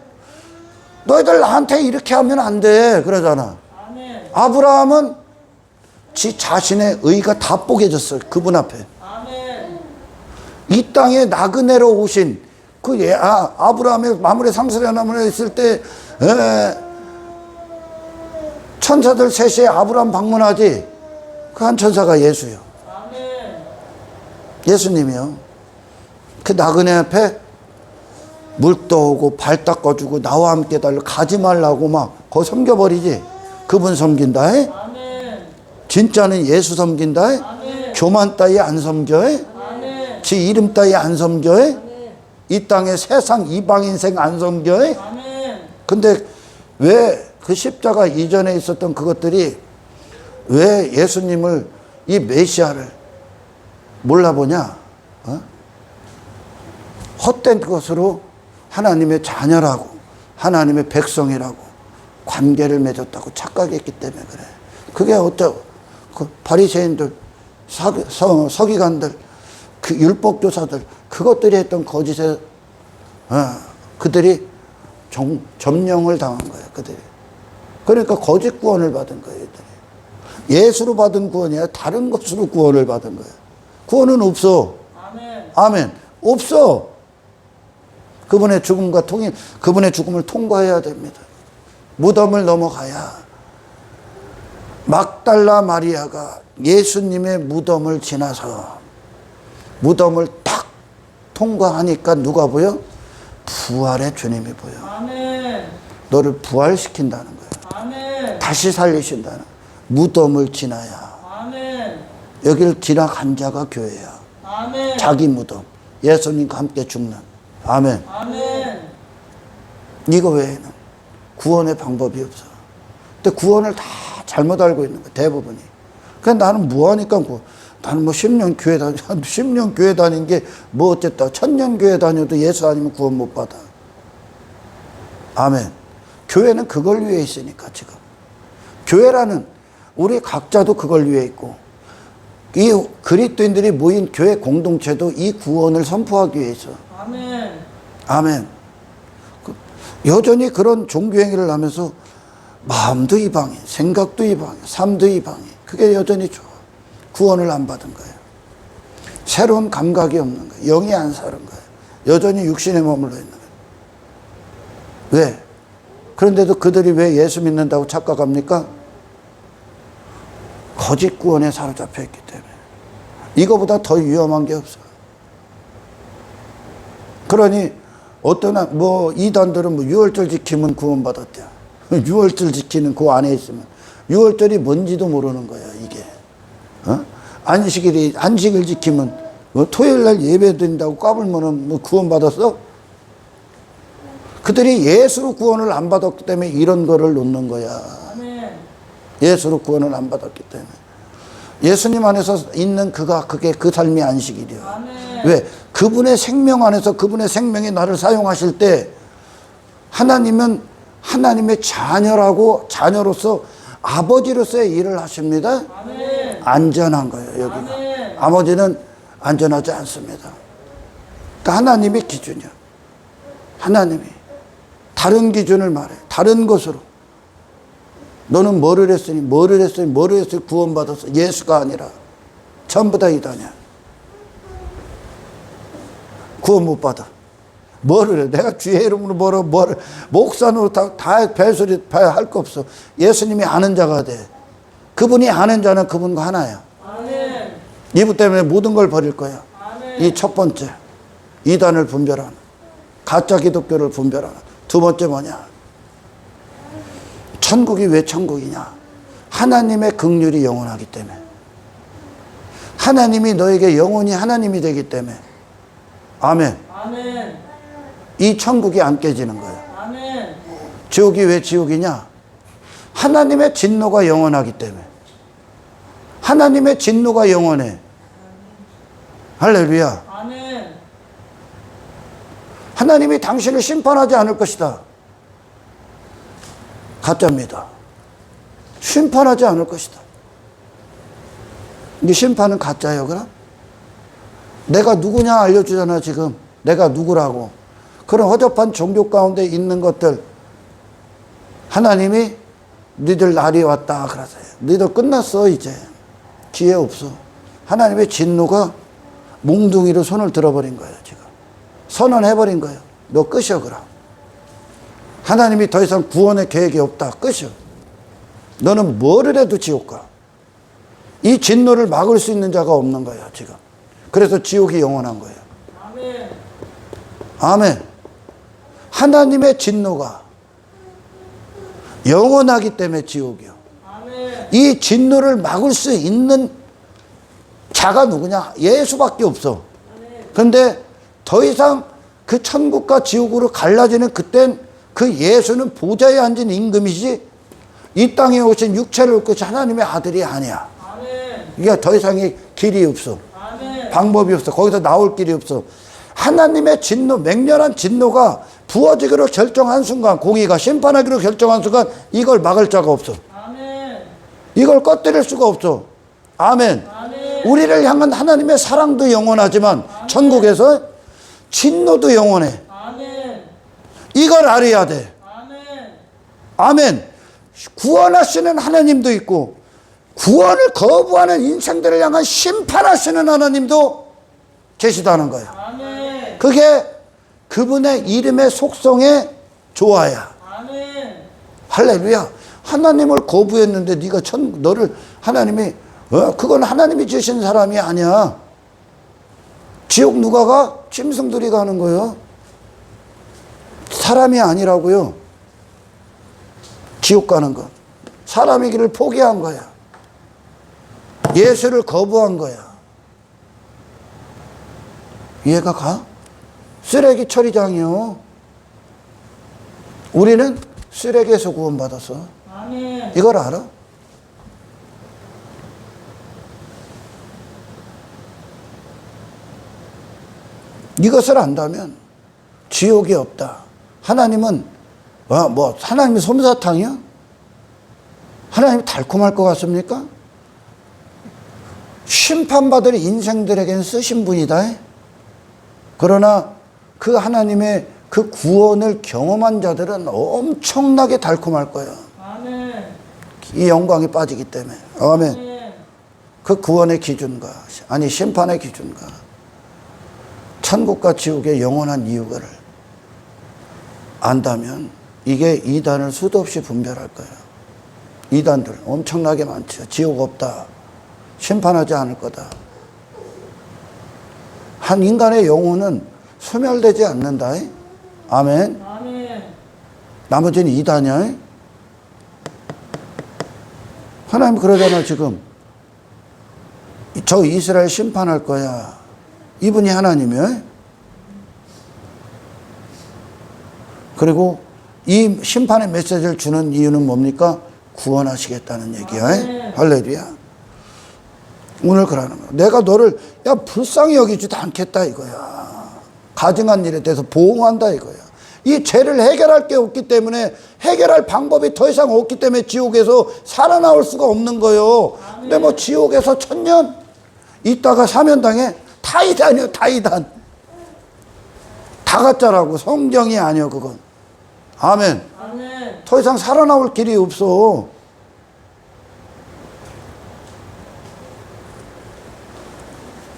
너희들 나한테 이렇게 하면 안 돼 그러잖아. 아멘. 아브라함은 지 자신의 의가 다 뽀개졌어요 그분 앞에. 아멘. 이 땅에 나그네로 오신 아브라함의 마물의 상수리 나무에 있을 때 천사들 셋이 아브라함 방문하지. 그 한 천사가 예수요. 아멘. 예수님이요. 그 나그네 앞에 물 떠오고 발 닦아주고 나와 함께 달려 가지 말라고 막 거 섬겨버리지. 그분 섬긴다. 에? 아멘. 진짜는 예수 섬긴다. 에? 아멘. 교만 따위 안 섬겨. 에? 아멘. 지 이름 따위 안 섬겨. 에? 이 땅에 세상 이방 인생 안 섬겨. 에? 아멘. 근데 왜 그 십자가 이전에 있었던 그것들이 왜 예수님을 이 메시아를 몰라보냐? 헛된 것으로 하나님의 자녀라고 하나님의 백성이라고 관계를 맺었다고 착각했기 때문에 그래. 그게 어쩌고 그 바리새인들 서기관들 그 율법교사들 그것들이 했던 거짓에 그들이 점령을 당한 거예요. 그들이. 그러니까 거짓 구원을 받은 거예요. 예수로 받은 구원이 아니라 다른 것으로 구원을 받은 거예요. 구원은 없어. 아멘. 아멘. 없어. 그분의 죽음과 그분의 죽음을 통과해야 됩니다. 무덤을 넘어가야. 막달라 마리아가 예수님의 무덤을 지나서 무덤을 딱 통과하니까 누가 보여? 부활의 주님이 보여. 아멘. 너를 부활시킨다는 거예요. 아멘. 다시 살리신다는 무덤을 지나야. 아멘. 여기를 지나간 자가 교회야. 아멘. 자기 무덤. 예수님과 함께 죽는. 아멘. 아멘. 이거 외에는 구원의 방법이 없어. 근데 구원을 다 잘못 알고 있는 거야, 대부분이. 그냥 나는 뭐하니까 나는 뭐 10년 교회 10년 교회 다닌 게 뭐 어쨌다. 1000년 교회 다녀도 예수 아니면 구원 못 받아. 아멘. 교회는 그걸 위해 있으니까 지금. 교회라는 우리 각자도 그걸 위해 있고 이 그리스도인들이 모인 교회 공동체도 이 구원을 선포하기 위해 있어. 아멘. 아멘. 여전히 그런 종교행위를 하면서 마음도 이방인, 생각도 이방인, 삶도 이방인. 그게 여전히 좋아. 구원을 안 받은 거예요. 새로운 감각이 없는 거예요. 영이 안 사는 거예요. 여전히 육신에 머물러 있는 거예요. 왜? 그런데도 그들이 왜 예수 믿는다고 착각합니까? 거짓 구원에 사로잡혀 있기 때문에. 이거보다 더 위험한 게 없어요. 그러니 어떤 이단들은 6월절 지키면 구원받았대요. 6월절 지키는 그 안에 있으면 6월절이 뭔지도 모르는 거야 이게. 안식을 지키면 토요일날 예배 드린다고 까불면 구원받았어? 그들이 예수로 구원을 안 받았기 때문에 이런 거를 놓는 거야. 아멘. 예수로 구원을 안 받았기 때문에. 예수님 안에서 있는 그게 그 삶이 안식일이에요. 아멘. 왜? 그분의 생명 안에서 그분의 생명이 나를 사용하실 때 하나님은 하나님의 자녀로서 아버지로서의 일을 하십니다. 아멘. 안전한 거예요, 여기가. 아멘. 아버지는 안전하지 않습니다. 그러니까 하나님의 기준이야. 하나님이. 다른 기준을 말해. 다른 것으로. 너는 뭐를 했으니 구원받았어. 예수가 아니라. 전부 다 이단이야. 구원 못 받아. 뭐를 해? 내가 주의 이름으로 뭐를 목사로 다 별소리 할 거 없어. 예수님이 아는 자가 돼. 그분이 아는 자는 그분과 하나야. 아멘. 이분 때문에 모든 걸 버릴 거야. 아멘. 이 첫 번째. 이단을 분별하는. 가짜 기독교를 분별하는. 두 번째 뭐냐? 천국이 왜 천국이냐? 하나님의 긍휼이 영원하기 때문에. 하나님이 너에게 영원히 하나님이 되기 때문에. 아멘. 아멘. 이 천국이 안 깨지는 거예요. 아멘. 지옥이 왜 지옥이냐? 하나님의 진노가 영원하기 때문에. 하나님의 진노가 영원해. 할렐루야. 아멘. 하나님이 당신을 심판하지 않을 것이다. 가짜입니다. 심판하지 않을 것이다. 이 심판은 가짜예요, 그럼? 내가 누구냐 알려주잖아, 지금. 내가 누구라고. 그런 허접한 종교 가운데 있는 것들. 하나님이 너희들 날이 왔다 그러세요. 너희들 끝났어, 이제. 기회 없어. 하나님의 진노가 몽둥이로 손을 들어버린 거예요, 지금. 선언해버린 거예요. 너 끝이여 그럼. 하나님이 더 이상 구원의 계획이 없다. 끝이여. 너는 뭐를 해도 지옥 가. 이 진노를 막을 수 있는 자가 없는 거야 지금. 그래서 지옥이 영원한 거예요. 아멘. 아멘. 하나님의 진노가 영원하기 때문에 지옥이요. 아멘. 이 진노를 막을 수 있는 자가 누구냐? 예수밖에 없어. 그런데 더 이상 그 천국과 지옥으로 갈라지는 그땐 그 예수는 보좌에 앉은 임금이지 이 땅에 오신 육체를 얻고 하나님의 아들이 아니야. 아멘. 이게 더 이상의 길이 없어. 아멘. 방법이 없어. 거기서 나올 길이 없어. 하나님의 진노, 맹렬한 진노가 부어지기로 결정한 순간, 공의가 심판하기로 결정한 순간 이걸 막을 자가 없어. 아멘. 이걸 꺼뜨릴 수가 없어. 아멘. 아멘. 우리를 향한 하나님의 사랑도 영원하지만 천국에서 진노도 영원해. 아멘. 이걸 알아야 돼. 아멘. 아멘. 구원하시는 하나님도 있고 구원을 거부하는 인생들을 향한 심판하시는 하나님도 계시다는 거야. 아멘. 그게 그분의 이름의 속성의 조화야. 아멘. 할렐루야. 하나님을 거부했는데 네가 너를 하나님이 그건 하나님이 주신 사람이 아니야. 지옥 누가 가? 짐승들이 가는 거예요. 사람이 아니라고요. 지옥 가는 건 사람의 길을 포기한 거야. 예수를 거부한 거야. 이해가 가? 쓰레기 처리장이요. 우리는 쓰레기에서 구원받았어. 아멘. 이걸 알아? 이것을 안다면 지옥이 없다. 하나님은 하나님이 솜사탕이요? 하나님이 달콤할 것 같습니까? 심판받을 인생들에게는 쓰신 분이다. 그러나 그 하나님의 그 구원을 경험한 자들은 엄청나게 달콤할 거예요. 아멘. 이 영광이 빠지기 때문에. 아멘. 아멘. 그 구원의 기준과 아니 심판의 기준과 천국과 지옥의 영원한 이유를 안다면 이게 이단을 수도 없이 분별할 거예요. 이단들 엄청나게 많죠. 지옥 없다. 심판하지 않을 거다. 한 인간의 영혼은 소멸되지 않는다. 아멘. 아멘. 나머지는 이단이야. 하나님 그러잖아 지금. 저 이스라엘 심판할 거야. 이분이 하나님이에요. 그리고 이 심판의 메시지를 주는 이유는 뭡니까? 구원하시겠다는 얘기야. 아멘. 할렐루야. 오늘 그러는 거야. 내가 너를 불쌍히 여기지도 않겠다 이거야. 가증한 일에 대해서 보응한다 이거야. 이 죄를 해결할 게 없기 때문에 해결할 방법이 더 이상 없기 때문에 지옥에서 살아나올 수가 없는 거예요. 근데 뭐 지옥에서 1000년 있다가 사면당해. 다 이단이요. 다 이단. 다 가짜라고. 성경이 아니요 그건. 아멘. 아멘. 더 이상 살아나올 길이 없어.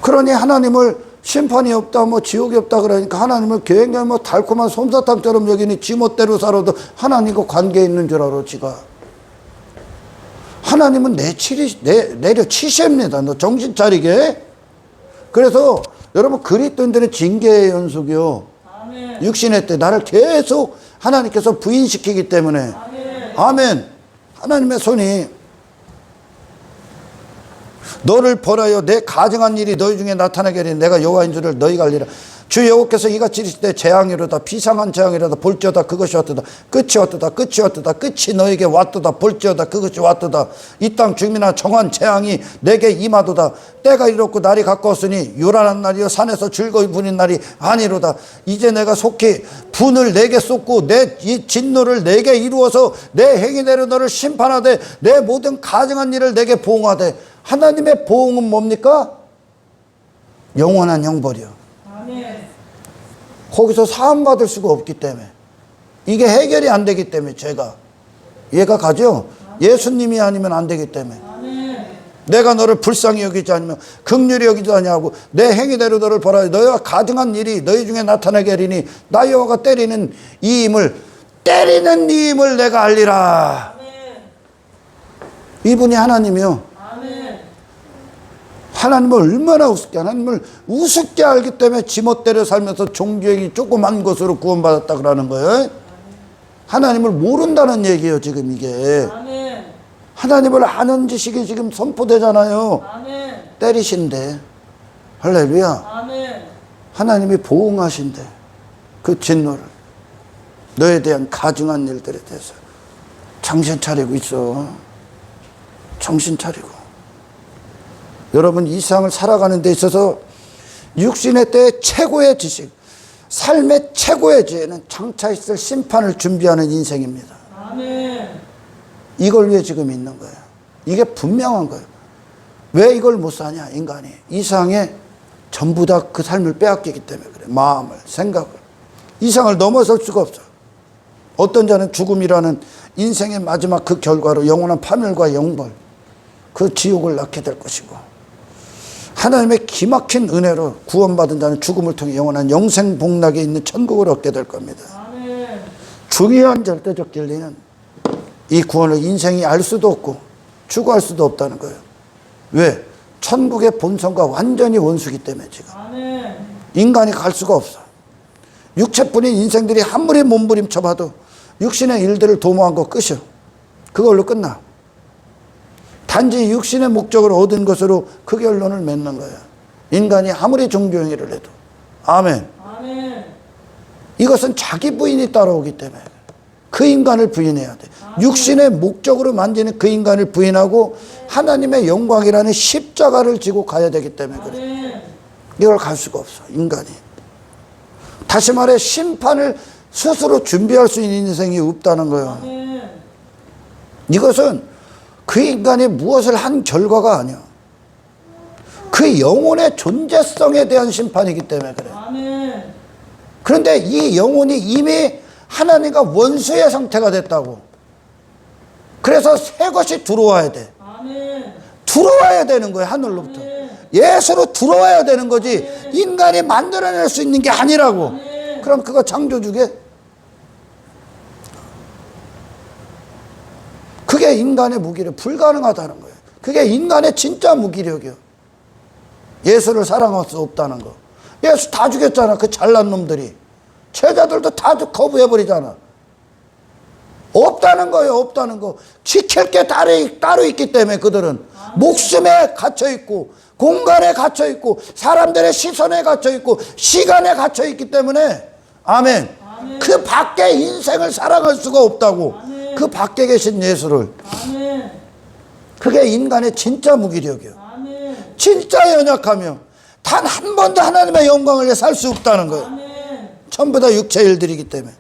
그러니 하나님을 심판이 없다, 지옥이 없다 그러니까 하나님을 굉장히 달콤한 솜사탕처럼 여기니 지멋대로 살아도 하나님과 관계 있는 줄 알아, 지가. 하나님은 내려치십니다. 너 정신 차리게. 그래서 여러분 그리스도인들의 징계의 연속이요. 아멘. 육신의 때 나를 계속 하나님께서 부인시키기 때문에. 아멘. 아멘. 하나님의 손이 너를 벌하여 내 가증한 일이 너희 중에 나타나게 하리니 내가 여호와인 줄을 너희가 알리라. 주 여호와께서 이같이 이르시되 재앙이로다 비상한 재앙이로다 볼지어다 그것이 왔도다 끝이 왔도다 끝이 왔도다 끝이 너에게 왔도다 볼지어다 그것이 왔도다 이 땅 주민아 정한 재앙이 내게 임하도다 때가 이렇고 날이 가까웠으니 요란한 날이요 산에서 즐거이 부는 날이 아니로다. 이제 내가 속히 분을 내게 쏟고 내 이 진노를 내게 이루어서 내 행위대로 너를 심판하되 내 모든 가증한 일을 내게 보응하되. 하나님의 보응은 뭡니까? 영원한 형벌이요. 아멘. 거기서 사함받을 수가 없기 때문에. 이게 해결이 안 되기 때문에 죄가. 이해가 가죠? 예수님이 아니면 안 되기 때문에. 아멘. 내가 너를 불쌍히 여기지 않으며 긍휼히 여기지 아니하고 내 행위대로 너를 벌하여 너희와 가증한 일이 너희 중에 나타나게 하리니 나 여호와가 때리는 이 힘을 내가 알리라. 아멘. 이분이 하나님이요. 아멘. 하나님을 얼마나 우습게, 하나님을 우습게 알기 때문에 지멋대로 살면서 종교행위 조그만 것으로 구원받았다 그러는 거예요. 하나님을 모른다는 얘기예요 지금 이게. 아멘. 하나님을 아는 지식이 지금 선포되잖아요. 아멘. 때리신대. 할렐루야. 아멘. 하나님이 보응하신대. 그 진노를. 너에 대한 가증한 일들에 대해서. 정신 차리고 있어. 정신 차리고. 여러분 이 세상을 살아가는 데 있어서 육신의 때의 최고의 지식, 삶의 최고의 지혜는 장차 있을 심판을 준비하는 인생입니다. 아멘. 이걸 위해 지금 있는 거예요. 이게 분명한 거예요. 왜 이걸 못 사냐 인간이. 이 세상에 전부 다 그 삶을 빼앗기기 때문에 그래. 마음을, 생각을. 이 세상을 넘어설 수가 없어. 어떤 자는 죽음이라는 인생의 마지막 그 결과로 영원한 파멸과 영벌, 그 지옥을 낳게 될 것이고, 하나님의 기막힌 은혜로 구원받은 자는 죽음을 통해 영원한 영생 복락에 있는 천국을 얻게 될 겁니다. 아멘. 중요한 절대적 진리는 이 구원을 인생이 알 수도 없고 추구할 수도 없다는 거예요. 왜? 천국의 본성과 완전히 원수기 때문에 지금. 아멘. 인간이 갈 수가 없어. 육체뿐인 인생들이 아무리 몸부림쳐봐도 육신의 일들을 도모한 거 끝이요. 그걸로 끝나. 단지 육신의 목적을 얻은 것으로 그 결론을 맺는 거예요. 인간이 아무리 종교행위를 해도. 아멘. 아멘. 이것은 자기 부인이 따라오기 때문에 그 인간을 부인해야 돼. 육신의 목적으로 만지는 그 인간을 부인하고 하나님의 영광이라는 십자가를 지고 가야 되기 때문에 그래. 아멘. 이걸 갈 수가 없어 인간이. 다시 말해 심판을 스스로 준비할 수 있는 인생이 없다는 거예요. 아멘. 이것은 그 인간이 무엇을 한 결과가 아니야. 그 영혼의 존재성에 대한 심판이기 때문에 그래. 아멘. 그런데 이 영혼이 이미 하나님과 원수의 상태가 됐다고. 그래서 새 것이 들어와야 돼. 아멘. 들어와야 되는 거예요 하늘로부터. 예수로 들어와야 되는 거지 인간이 만들어낼 수 있는 게 아니라고. 그럼 그거 창조주게? 그게 인간의 무기력, 불가능하다는 거예요. 그게 인간의 진짜 무기력이요. 예수를 사랑할 수 없다는 거. 예수 다 죽였잖아 그 잘난 놈들이. 제자들도 다 거부해버리잖아. 없다는 거예요. 없다는 거. 지킬 게 따로 있기 때문에 그들은 목숨에 갇혀있고 공간에 갇혀있고 사람들의 시선에 갇혀있고 시간에 갇혀있기 때문에 아멘. 아멘. 그 밖에 인생을 사랑할 수가 없다고. 아멘. 그 밖에 계신 예수를. 아멘. 그게 인간의 진짜 무기력이에요. 아멘. 진짜 연약하며 단 한 번도 하나님의 영광을 위해 살 수 없다는 거예요. 아멘. 전부 다 육체의 일들이기 때문에.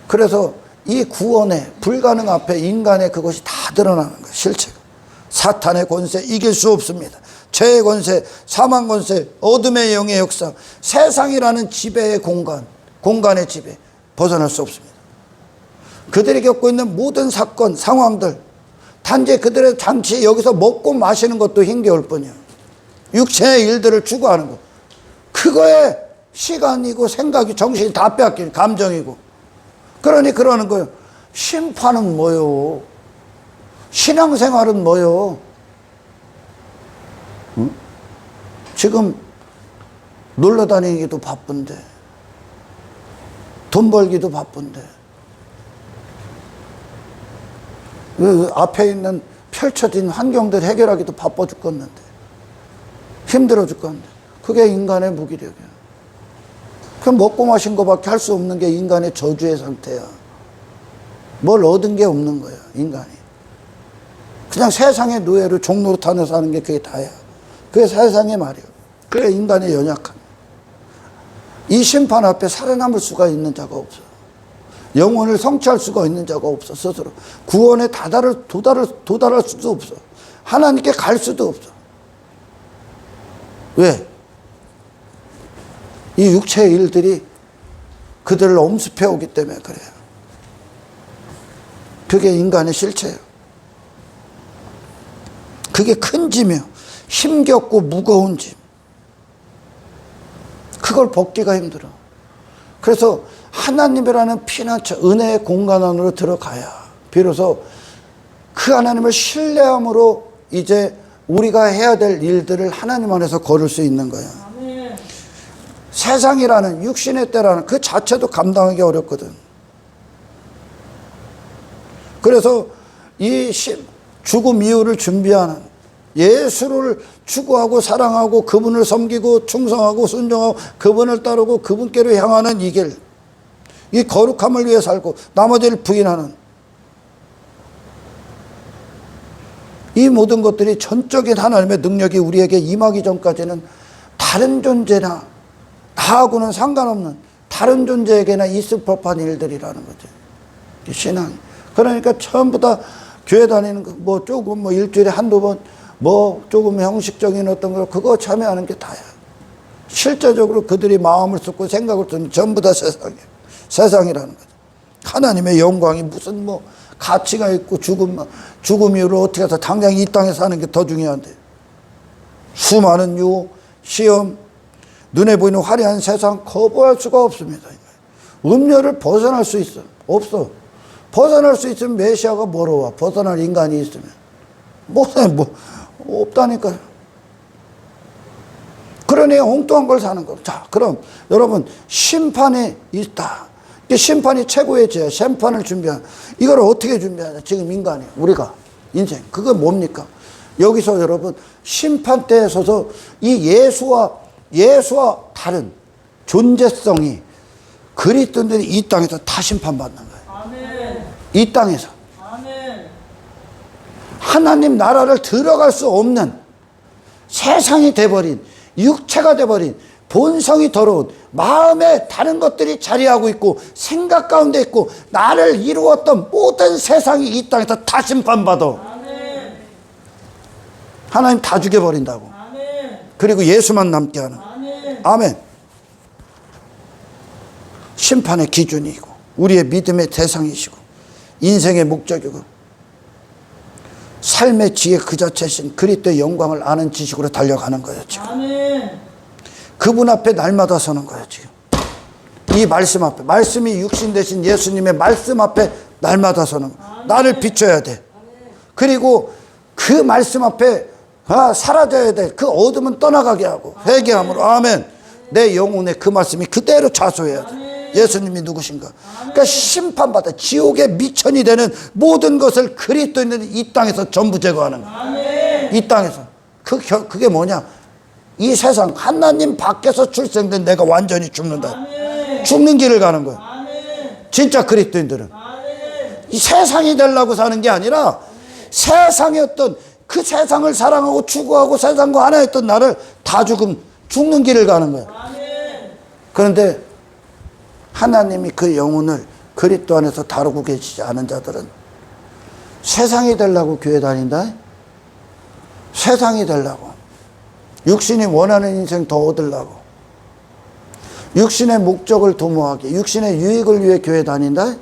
그래서 이 구원의 불가능 앞에 인간의 그것이 다 드러나는 거예요. 실체가. 사탄의 권세 이길 수 없습니다. 죄의 권세, 사망 권세, 어둠의 영의 역사, 세상이라는 지배의 공간의 지배 벗어날 수 없습니다. 그들이 겪고 있는 모든 사건, 상황들 단지 그들의 잠시 여기서 먹고 마시는 것도 힘겨울 뿐이에요. 육체의 일들을 추구하는 것. 그거에 시간이고 생각이 정신이 다 빼앗기는 감정이고. 그러니 그러는 거예요. 심판은 뭐요? 신앙생활은 뭐요? 응? 지금 놀러 다니기도 바쁜데 돈 벌기도 바쁜데 그 앞에 있는 펼쳐진 환경들 해결하기도 바빠 죽겠는데 힘들어 죽겠는데 그게 인간의 무기력이야. 그럼 먹고 마신 거밖에 할 수 없는 게 인간의 저주의 상태야. 뭘 얻은 게 없는 거야 인간이. 그냥 세상의 노예로 종로로 타며 사는 게 그게 다야. 그게 세상의 말이야. 그게 인간의 연약함. 이 심판 앞에 살아남을 수가 있는 자가 없어. 영혼을 성취할 수가 있는 자가 없어 스스로. 구원에 도달할 수도 없어. 하나님께 갈 수도 없어. 왜? 이 육체의 일들이 그들을 엄습해 오기 때문에 그래요. 그게 인간의 실체예요. 그게 큰 짐이요. 힘겹고 무거운 짐. 그걸 벗기가 힘들어. 그래서 하나님이라는 피난처, 은혜의 공간 안으로 들어가야 비로소 그 하나님을 신뢰함으로 이제 우리가 해야 될 일들을 하나님 안에서 걸을 수 있는 거야. 아멘. 세상이라는 육신의 때라는 그 자체도 감당하기 어렵거든. 그래서 이 죽음 이후를 준비하는 예수를 추구하고 사랑하고 그분을 섬기고 충성하고 순종하고 그분을 따르고 그분께로 향하는 이 길, 이 거룩함을 위해 살고 나머지를 부인하는 이 모든 것들이 전적인 하나님의 능력이 우리에게 임하기 전까지는 다른 존재나 나하고는 상관없는 다른 존재에게나 있을 법한 일들이라는 거죠. 신앙. 그러니까 전부 다 교회 다니는 거, 뭐 조금 뭐 일주일에 한두 번, 뭐 조금 형식적인 어떤 거, 그거 참여하는 게 다야. 실제적으로 그들이 마음을 쏟고 생각을 쏟는 전부 다 세상이에요. 세상이라는 거죠. 하나님의 영광이 무슨 뭐 가치가 있고 죽음 이후로 어떻게 해서 당장 이 땅에 사는 게 더 중요한데. 수많은 유혹, 시험, 눈에 보이는 화려한 세상 거부할 수가 없습니다. 음료를 벗어날 수 있어? 없어. 벗어날 수 있으면 메시아가 뭐로 와? 벗어날 인간이 있으면. 뭐, 없다니까요. 그러니 엉뚱한 걸 사는 거. 자, 그럼 여러분, 심판이 있다. 심판이 최고의 죄, 심판을 준비하는. 이걸 어떻게 준비하냐? 지금 인간이, 우리가, 인생. 그거 뭡니까? 여기서 여러분, 심판대에 서서 이 예수와 다른 존재성이 그리스도인들이 이 땅에서 다 심판받는 거예요. 아멘. 이 땅에서. 아멘. 하나님 나라를 들어갈 수 없는 세상이 돼버린, 육체가 돼버린, 본성이 더러운 마음에 다른 것들이 자리하고 있고 생각 가운데 있고 나를 이루었던 모든 세상이 이 땅에서 다 심판받아. 아멘. 하나님 다 죽여버린다고. 아멘. 그리고 예수만 남게 하는. 아멘. 아멘. 심판의 기준이고 우리의 믿음의 대상이시고 인생의 목적이고 삶의 지혜 그 자체신 그리스도의 영광을 아는 지식으로 달려가는 거예요 지금. 아멘. 그분 앞에 날마다 서는 거예요 지금. 이 말씀 앞에, 말씀이 육신 되신 예수님의 말씀 앞에 날마다 서는 거예요. 나를 비춰야 돼. 그리고 그 말씀 앞에 사라져야 돼. 그 어둠은 떠나가게 하고 회개함으로. 아멘. 내 영혼에 그 말씀이 그대로 자소해야 돼. 예수님이 누구신가? 그러니까 심판받아 지옥의 미천이 되는 모든 것을 그리스도인들이 이 땅에서 전부 제거하는 거예요. 이 땅에서. 그게 뭐냐? 이 세상 하나님 밖에서 출생된 내가 완전히 죽는다. 죽는 길을 가는 거예요. 진짜 그리스도인들은. 이 세상이 되려고 사는 게 아니라 세상의 어떤 그 세상을 사랑하고 추구하고 세상과 하나였던 나를 다 죽는 길을 가는 거예요. 그런데 하나님이 그 영혼을 그리스도 안에서 다루고 계시지 않은 자들은 세상이 되려고 교회 다닌다. 세상이 되려고. 육신이 원하는 인생 더 얻으려고. 육신의 목적을 도모하기, 육신의 유익을 위해 교회 다닌다.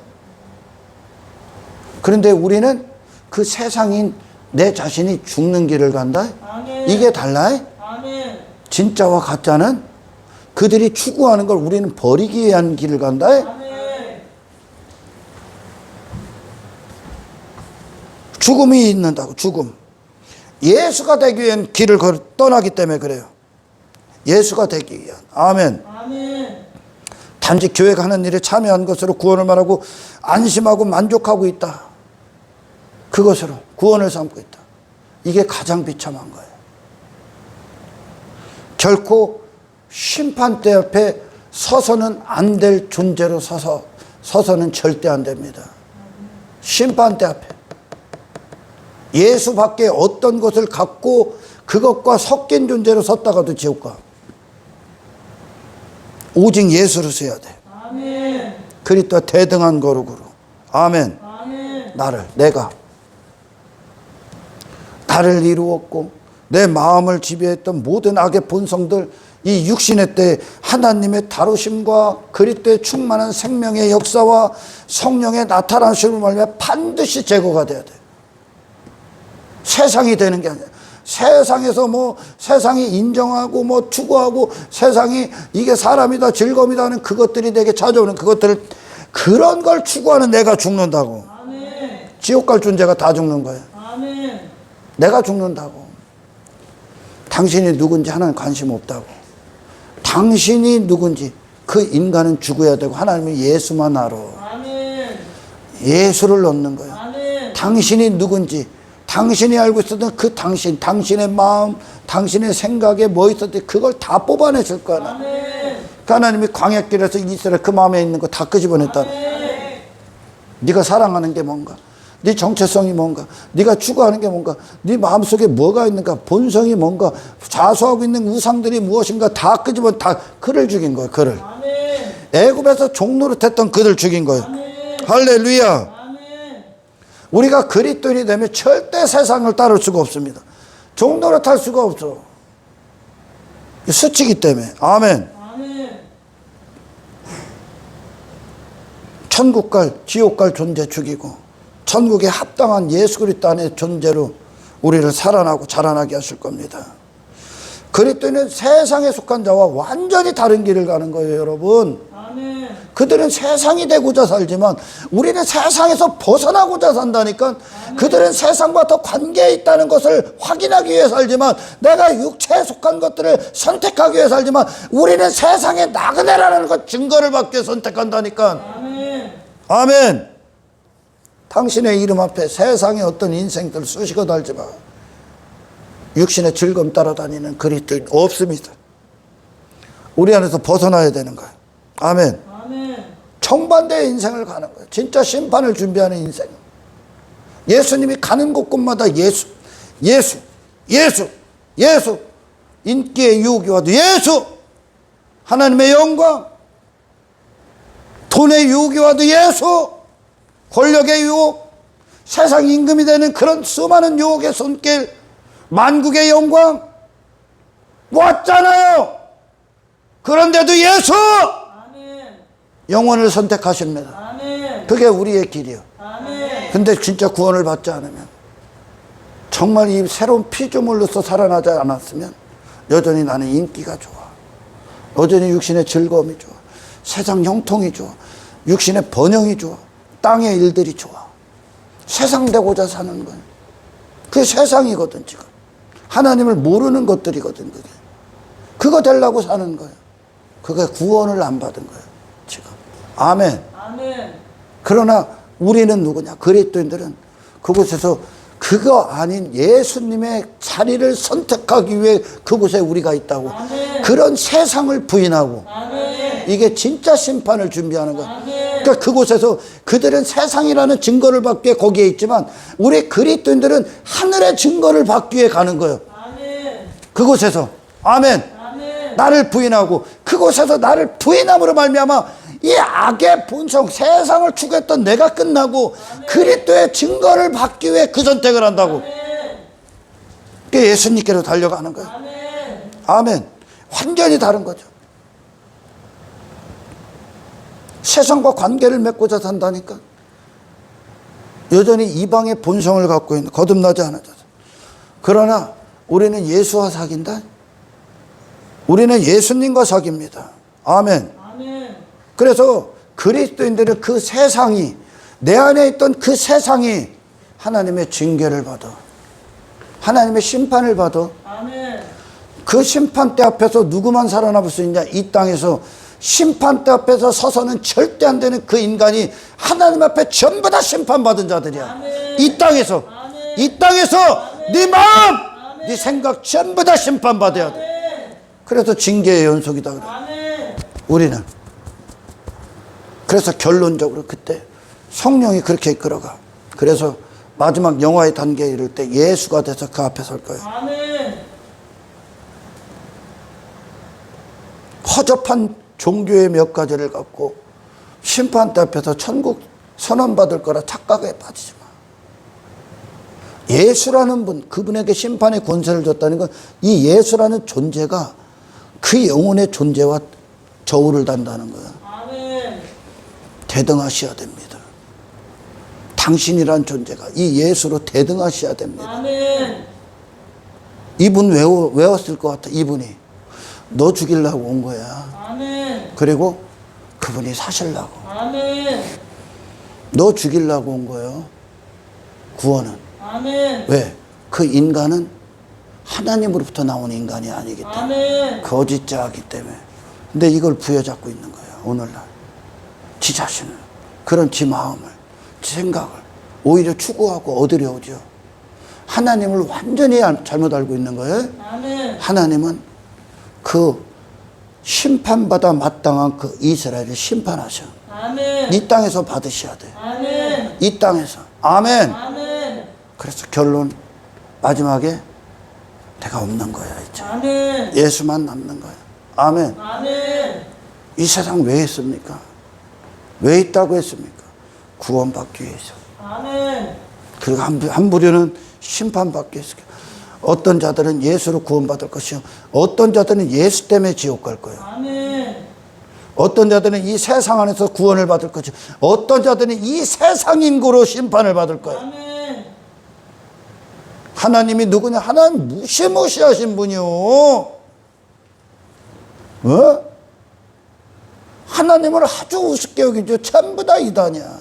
그런데 우리는 그 세상인 내 자신이 죽는 길을 간다. 아멘. 이게 달라. 아멘. 진짜와 가짜는 그들이 추구하는 걸 우리는 버리기 위한 길을 간다. 아멘. 죽음이 있는다고. 죽음. 예수가 되기 위한 길을 떠나기 때문에 그래요. 예수가 되기 위한. 아멘. 아멘. 단지 교회가 하는 일에 참여한 것으로 구원을 말하고 안심하고 만족하고 있다. 그것으로 구원을 삼고 있다. 이게 가장 비참한 거예요. 결코 심판대 앞에 서서는 안 될 존재로 서서는 절대 안 됩니다. 심판대 앞에. 예수밖에 어떤 것을 갖고 그것과 섞인 존재로 섰다가도 지옥 가. 오직 예수를 써야 돼. 아멘. 그리스도와 대등한 거룩으로. 아멘. 아멘. 나를 이루었고 내 마음을 지배했던 모든 악의 본성들, 이 육신의 때 하나님의 다루심과 그리스도의 충만한 생명의 역사와 성령의 나타나심을 말미암아 반드시 제거가 돼야 돼. 세상이 되는 게 아니라 세상에서 뭐 세상이 인정하고 뭐 추구하고 세상이 이게 사람이다 즐거움이다 하는 그것들이 내게 찾아오는 그것들을 그런 걸 추구하는 내가 죽는다고. 아멘. 지옥 갈 존재가 다 죽는 거예요. 아멘. 내가 죽는다고. 당신이 누군지 하나님 관심 없다고. 당신이 누군지 그 인간은 죽어야 되고 하나님은 예수만 알아. 아멘. 예수를 넣는 거예요. 아멘. 당신이 누군지 당신이 알고 있었던 그 당신, 당신의 마음, 당신의 생각에 뭐 있었는지 그걸 다 뽑아내실 거야. 아멘. 그 하나님이 광야길에서 이스라엘 그 마음에 있는 거 다 끄집어냈다. 아멘. 네가 사랑하는 게 뭔가, 네 정체성이 뭔가, 네가 추구하는 게 뭔가, 네 마음속에 뭐가 있는가, 본성이 뭔가, 자수하고 있는 우상들이 무엇인가 다 끄집어 다 그를 죽인 거예요. 그를. 아멘. 애굽에서 종노릇했던 그들 죽인 거예요. 아멘. 할렐루야. 아멘. 우리가 그리스도인이 되면 절대 세상을 따를 수가 없습니다. 종노릇할 수가 없어. 수치기 때문에. 아멘. 아멘. 천국 갈, 지옥 갈 존재 죽이고 천국에 합당한 예수 그리스도 안의 존재로 우리를 살아나고 자라나게 하실 겁니다. 그리스도인은 세상에 속한 자와 완전히 다른 길을 가는 거예요, 여러분. 아멘. 그들은 세상이 되고자 살지만 우리는 세상에서 벗어나고자 산다니까. 그들은 세상과 더 관계에 있다는 것을 확인하기 위해 살지만 내가 육체에 속한 것들을 선택하기 위해 살지만 우리는 세상에 나그네라는 것 증거를 받기 위해 선택한다니까. 아멘. 아멘. 당신의 이름 앞에 세상의 어떤 인생들 쑤시고 달지 마. 육신의 즐거움 따라다니는 그리스도인 없습니다. 우리 안에서 벗어나야 되는 거예요. 아멘. 아멘. 정반대의 인생을 가는 거예요. 진짜 심판을 준비하는 인생. 예수님이 가는 곳곳마다 예수, 예수, 예수, 예수. 인기의 유혹이 와도 예수. 하나님의 영광. 돈의 유혹이 와도 예수. 권력의 유혹. 세상 임금이 되는 그런 수많은 유혹의 손길. 만국의 영광. 왔잖아요. 그런데도 예수. 아멘. 영혼을 선택하십니다. 아멘. 그게 우리의 길이요. 아멘. 근데 진짜 구원을 받지 않으면 정말 이 새로운 피조물로서 살아나지 않았으면 여전히 나는 인기가 좋아. 여전히 육신의 즐거움이 좋아. 세상 형통이 좋아. 육신의 번영이 좋아. 땅의 일들이 좋아. 세상 되고자 사는 거예요. 그게 세상이거든 지금. 하나님을 모르는 것들이거든 그게. 그거 되려고 사는 거예요. 그게 구원을 안 받은 거예요 지금. 아멘. 아멘. 그러나 우리는 누구냐? 그리스도인들은 그곳에서 그거 아닌 예수님의 자리를 선택하기 위해 그곳에 우리가 있다고. 아멘. 그런 세상을 부인하고 아멘. 이게 진짜 심판을 준비하는 거야. 아멘. 그러니까 그곳에서 그들은 세상이라는 증거를 받기 위해 거기에 있지만 우리 그리스도인들은 하늘의 증거를 받기 위해 가는 거예요. 아멘. 그곳에서. 아멘. 아멘. 나를 부인하고 그곳에서 나를 부인함으로 말미암아 이 악의 본성 세상을 추구했던 내가 끝나고 그리스도의 증거를 받기 위해 그 선택을 한다고. 그게 예수님께로 달려가는 거예요. 아멘. 아멘. 완전히 다른 거죠. 세상과 관계를 맺고자 산다니까. 여전히 이방의 본성을 갖고 있는, 거듭나지 않아서. 그러나 우리는 예수와 사귄다. 우리는 예수님과 사귑니다. 아멘. 아멘. 그래서 그리스도인들은 그 세상이, 내 안에 있던 그 세상이 하나님의 징계를 받아. 하나님의 심판을 받아. 아멘. 그 심판대 앞에서 누구만 살아남을 수 있냐? 이 땅에서 심판대 앞에서 서서는 절대 안 되는 그 인간이 하나님 앞에 전부 다 심판받은 자들이야. 아멘. 이 땅에서. 아멘. 이 땅에서 아멘. 네 마음, 아멘. 네 생각 전부 다 심판받아야 돼. 아멘. 그래서 징계의 연속이다 그래. 아멘. 우리는. 그래서 결론적으로 그때 성령이 그렇게 이끌어가. 그래서 마지막 영화의 단계에 이를 때 예수가 돼서 그 앞에 설 거예요. 아멘. 허접한 종교의 몇 가지를 갖고 심판대 앞에서 천국 선언받을 거라 착각에 빠지지 마. 예수라는 분, 그분에게 심판의 권세를 줬다는 건 이 예수라는 존재가 그 영혼의 존재와 저울을 단다는 거야. 아멘. 대등하셔야 됩니다. 당신이란 존재가 이 예수로 대등하셔야 됩니다. 아멘. 이분 외웠을 것 같아. 이분이 너 죽이려고 온 거야. 아멘. 그리고 그분이 사실라고. 아멘. 너 죽이려고 온 거예요. 구원은. 아멘. 왜? 그 인간은 하나님으로부터 나온 인간이 아니기 때문에. 아멘. 거짓자이기 때문에. 근데 이걸 부여잡고 있는 거예요. 오늘날. 지 자신을. 그런 지 마음을. 지 생각을. 오히려 추구하고 얻으려 오죠. 하나님을 완전히 잘못 알고 있는 거예요. 아멘. 하나님은 그 심판받아 마땅한 그 이스라엘을 심판하셔. 아멘. 이 땅에서 받으셔야 돼. 아멘. 이 땅에서. 아멘. 아멘. 그래서 결론 마지막에 내가 없는 거야 이제. 아멘. 예수만 남는 거야. 아멘. 아멘. 이 세상 왜 했습니까? 왜 있다고 했습니까? 구원받기 위해서. 아멘. 그리고 한 부류는 심판받기 위해서. 어떤 자들은 예수로 구원받을 것이요, 어떤 자들은 예수 때문에 지옥 갈 거예요. 아멘. 어떤 자들은 이 세상 안에서 구원을 받을 것이요, 어떤 자들은 이 세상 인구로 심판을 받을 거예요. 아멘. 하나님이 누구냐? 하나님 무시무시하신 분이요. 하나님을 아주 우습게 여기죠. 전부 다 이단이야.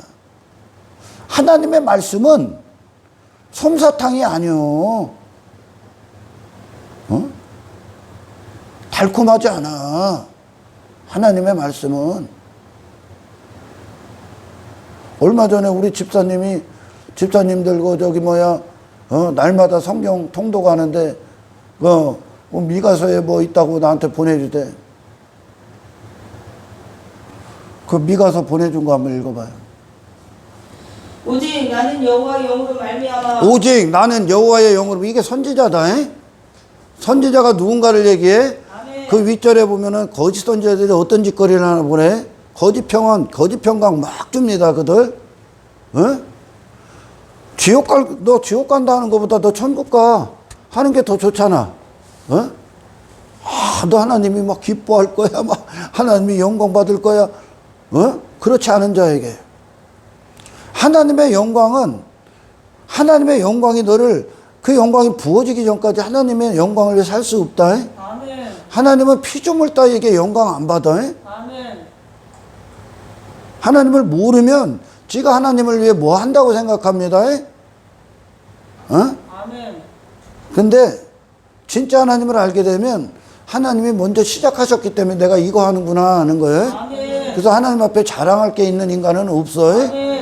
하나님의 말씀은 솜사탕이 아니요. 달콤하지 않아. 하나님의 말씀은. 얼마 전에 우리 집사님들 날마다 성경 통독하는데 미가서에 뭐 있다고 나한테 보내주대. 그 미가서 보내준 거 한번 읽어봐요. 오직 나는 여호와의 영으로 말미암아. 오직 나는 여호와의 영으로. 이게 선지자다. 선지자가 누군가를 얘기해. 아멘. 그 윗절에 보면은 거짓 선지자들이 어떤 짓거리를 하나 보네. 거짓 평강 막 줍니다. 그들. 너 지옥 간다 하는 것보다 너 천국 가 하는 게 더 좋잖아. 너 하나님이 막 기뻐할 거야. 막 하나님이 영광 받을 거야. 그렇지 않은 자에게. 하나님의 영광이 너를, 그 영광이 부어지기 전까지 하나님의 영광을 위해 살 수 없다. 아멘. 하나님은 피조물 따위에게 영광 안 받아. 아멘. 하나님을 모르면 지가 하나님을 위해 뭐 한다고 생각합니다. 아멘. 근데 진짜 하나님을 알게 되면 하나님이 먼저 시작하셨기 때문에 내가 이거 하는구나 하는 거예요. 아멘. 그래서 하나님 앞에 자랑할 게 있는 인간은 없어요. 아멘.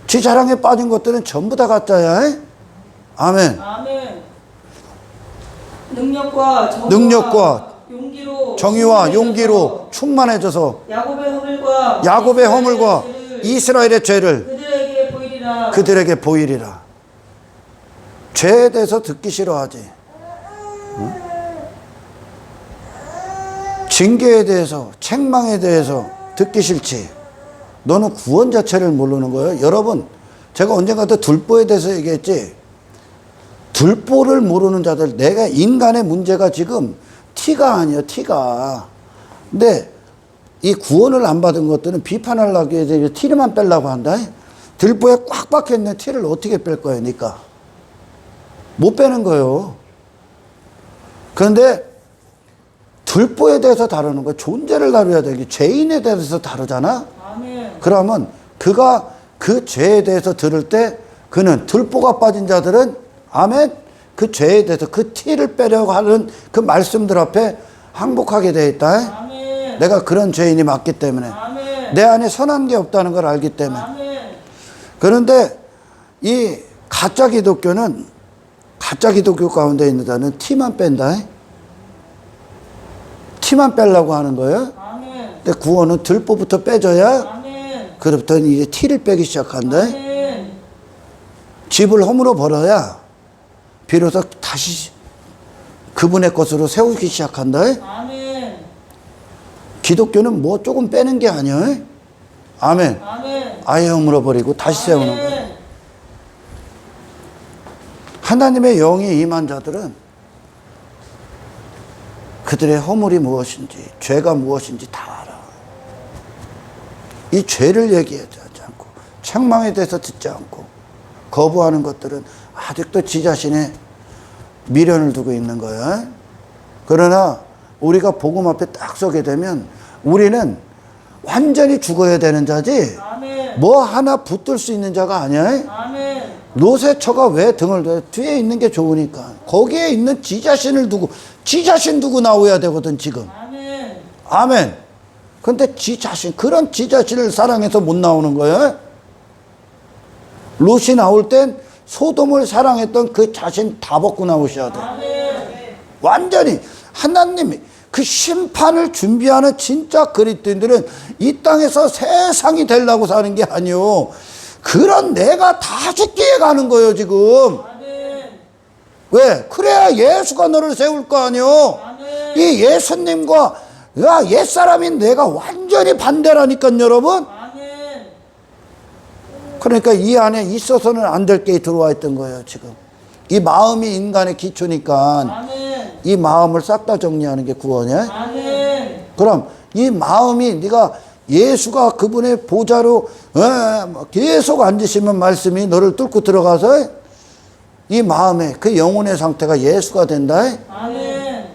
지 자랑에 빠진 것들은 전부 다 가짜야. 아멘. 아멘. 능력과 정의와 용기로 충만해져서 야곱의 허물과 이스라엘의 죄를 그들에게 보이리라. 죄에 대해서 듣기 싫어하지. 징계에 대해서, 책망에 대해서 듣기 싫지. 너는 구원 자체를 모르는 거예요. 여러분, 제가 언젠가 또 들보에 대해서 얘기했지. 들보를 모르는 자들, 내가 인간의 문제가 지금 티가 아니야, 티가. 근데 이 구원을 안 받은 것들은 비판하려고 해서 티를만 빼려고 한다. 들보에 꽉 박혀있는 티를 어떻게 뺄 거예요, 그러니까. 못 빼는 거예요. 그런데 들보에 대해서 다루는 거, 존재를 다뤄야 되기, 죄인에 대해서 다루잖아. 아멘. 그러면 그가 그 죄에 대해서 들을 때 그는, 들보가 빠진 자들은 아멘, 그 죄에 대해서 그 티를 빼려고 하는 그 말씀들 앞에 항복하게 돼 있다. 아멘. 내가 그런 죄인이 맞기 때문에. 아멘. 내 안에 선한 게 없다는 걸 알기 때문에. 아멘. 그런데 이 가짜 기독교 가운데 있는 자는 티만 뺀다. 티만 빼려고 하는 거예요. 아멘. 근데 구원은 들보부터 빼줘야 아멘. 그로부터 이제 티를 빼기 시작한다. 아멘. 집을 허물어 버려야 비로소 다시 그분의 것으로 세우기 시작한다. 아멘. 기독교는 뭐 조금 빼는 게 아니야. 아멘. 아멘. 아예 허물어 버리고 다시 세우는 거야. 아멘. 하나님의 영이 임한 자들은 그들의 허물이 무엇인지, 죄가 무엇인지 다 알아. 이 죄를 얘기하지 않고, 책망에 대해서 듣지 않고, 거부하는 것들은 아직도 지 자신의 미련을 두고 있는 거야. 그러나 우리가 복음 앞에 딱 서게 되면 우리는 완전히 죽어야 되는 자지 아멘. 뭐 하나 붙들 수 있는 자가 아니야. 아멘. 노새처가 왜 등을 둬? 뒤에 있는 게 좋으니까. 거기에 있는 지 자신을 두고, 지 자신 두고 나와야 되거든, 지금. 아멘. 아멘. 근데 지 자신, 그런 지 자신을 사랑해서 못 나오는 거야. 롯이 나올 땐 소돔을 사랑했던 그 자신 다 벗고 나오셔야 돼. 아멘. 완전히 하나님이 그 심판을 준비하는 진짜 그리스도인들은 이 땅에서 세상이 되려고 사는 게 아니요. 그런 내가 다 죽기에 가는 거예요, 지금. 아멘. 왜? 그래야 예수가 너를 세울 거 아니요. 아멘. 이 예수님과 옛사람인 내가 완전히 반대라니까, 여러분. 아멘. 그러니까 이 안에 있어서는 안 될 게 들어와 있던 거예요, 지금. 이 마음이 인간의 기초니까 아멘. 이 마음을 싹 다 정리하는 게 구원이야. 아멘. 그럼 이 마음이 네가 예수가 그분의 보좌로 계속 앉으시면 말씀이 너를 뚫고 들어가서 이 마음에 그 영혼의 상태가 예수가 된다. 아멘.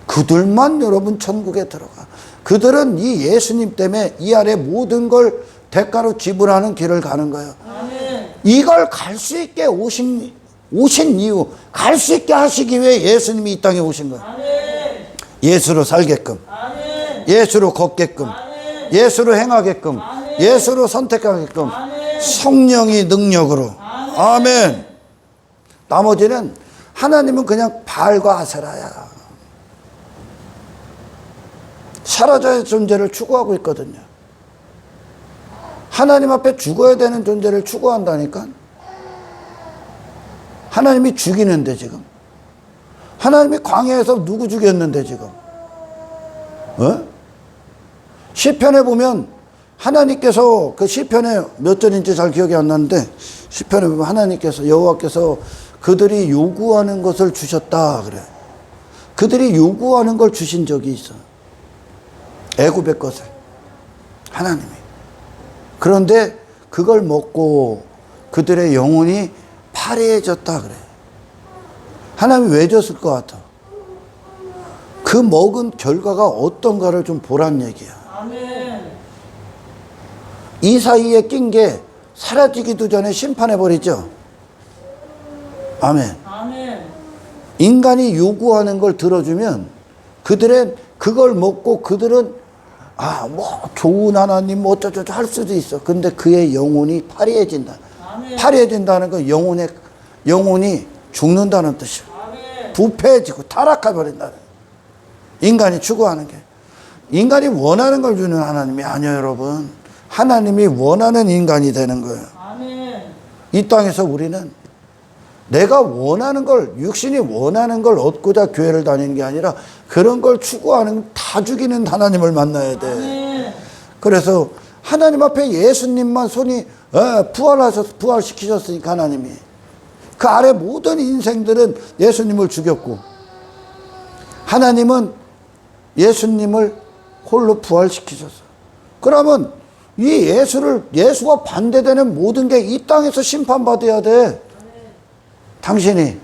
그들만 여러분 천국에 들어가. 그들은 이 예수님 때문에 이 아래 모든 걸 대가로 지불하는 길을 가는 거예요. 아멘. 이걸 갈 수 있게 오신 이유, 갈 수 있게 하시기 위해 예수님이 이 땅에 오신 거예요. 아멘. 예수로 살게끔, 아멘. 예수로 걷게끔, 아멘. 예수로 행하게끔, 아멘. 예수로 선택하게끔 아멘. 성령이 능력으로. 아멘. 나머지는 하나님은 그냥 바알과 아세라야. 사라져야 존재를 추구하고 있거든요. 하나님 앞에 죽어야 되는 존재를 추구한다니까. 하나님이 죽이는데 지금. 하나님이 광야에서 누구 죽였는데 지금. 시편에 보면 하나님께서 그 시편에 몇 절인지 잘 기억이 안 나는데 시편에 보면 하나님께서 여호와께서 그들이 요구하는 것을 주셨다 그래. 그들이 요구하는 걸 주신 적이 있어. 애굽의 것을 하나님이. 그런데 그걸 먹고 그들의 영혼이 파래해졌다 그래. 하나님이 왜 줬을 것 같아? 그 먹은 결과가 어떤가를 좀 보란 얘기야. 아멘. 이 사이에 낀 게 사라지기도 전에 심판해버리죠. 아멘. 아멘. 인간이 요구하는 걸 들어주면 그들은 그걸 먹고 그들은 뭐 좋은 하나님 뭐 어쩌저쩌 할 수도 있어. 근데 그의 영혼이 파리해진다. 아멘. 파리해진다는 건 영혼이 죽는다는 뜻이야. 아멘. 부패해지고 타락해버린다. 인간이 추구하는 게. 인간이 원하는 걸 주는 하나님이 아니에요, 여러분. 하나님이 원하는 인간이 되는 거예요. 아멘. 이 땅에서 우리는 내가 원하는 걸, 육신이 원하는 걸 얻고자 교회를 다니는 게 아니라 그런 걸 추구하는, 다 죽이는 하나님을 만나야 돼. 아멘. 그래서 하나님 앞에 예수님만 손이 부활시키셨으니까 하나님이. 그 아래 모든 인생들은 예수님을 죽였고 하나님은 예수님을 홀로 부활시키셨어. 그러면 이 예수가 반대되는 모든 게 이 땅에서 심판받아야 돼. 당신이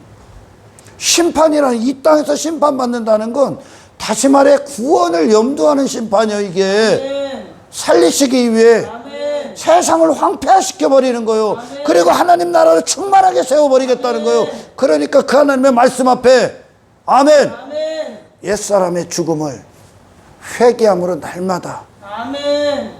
심판이란 이 땅에서 심판받는다는 건 다시 말해 구원을 염두하는 심판이에요. 이게 아멘. 살리시기 위해 아멘. 세상을 황폐화시켜버리는 거예요. 아멘. 그리고 하나님 나라를 충만하게 세워버리겠다는 거예요. 그러니까 그 하나님의 말씀 앞에 아멘. 아멘. 옛사람의 죽음을 회개함으로 날마다 아멘.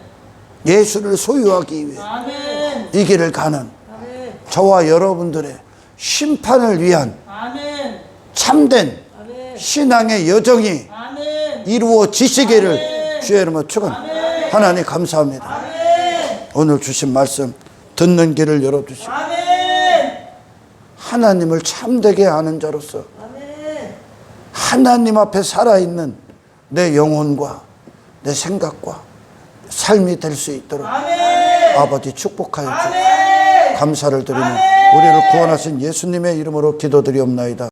예수를 소유하기 위해 아멘. 이 길을 가는 아멘. 저와 여러분들의 심판을 위한 아멘. 참된 아멘. 신앙의 여정이 아멘. 이루어지시기를 아멘. 주의 이름으로 축원합니다. 아멘. 하나님 감사합니다. 아멘. 오늘 주신 말씀 듣는 길을 열어주시고 아멘. 하나님을 참되게 아는 자로서 아멘. 하나님 앞에 살아있는 내 영혼과 내 생각과 삶이 될 수 있도록 아멘. 아버지 축복하여 주시고 아멘. 감사를 드리며 아멘. 우리를 구원하신 예수님의 이름으로 기도드리옵나이다.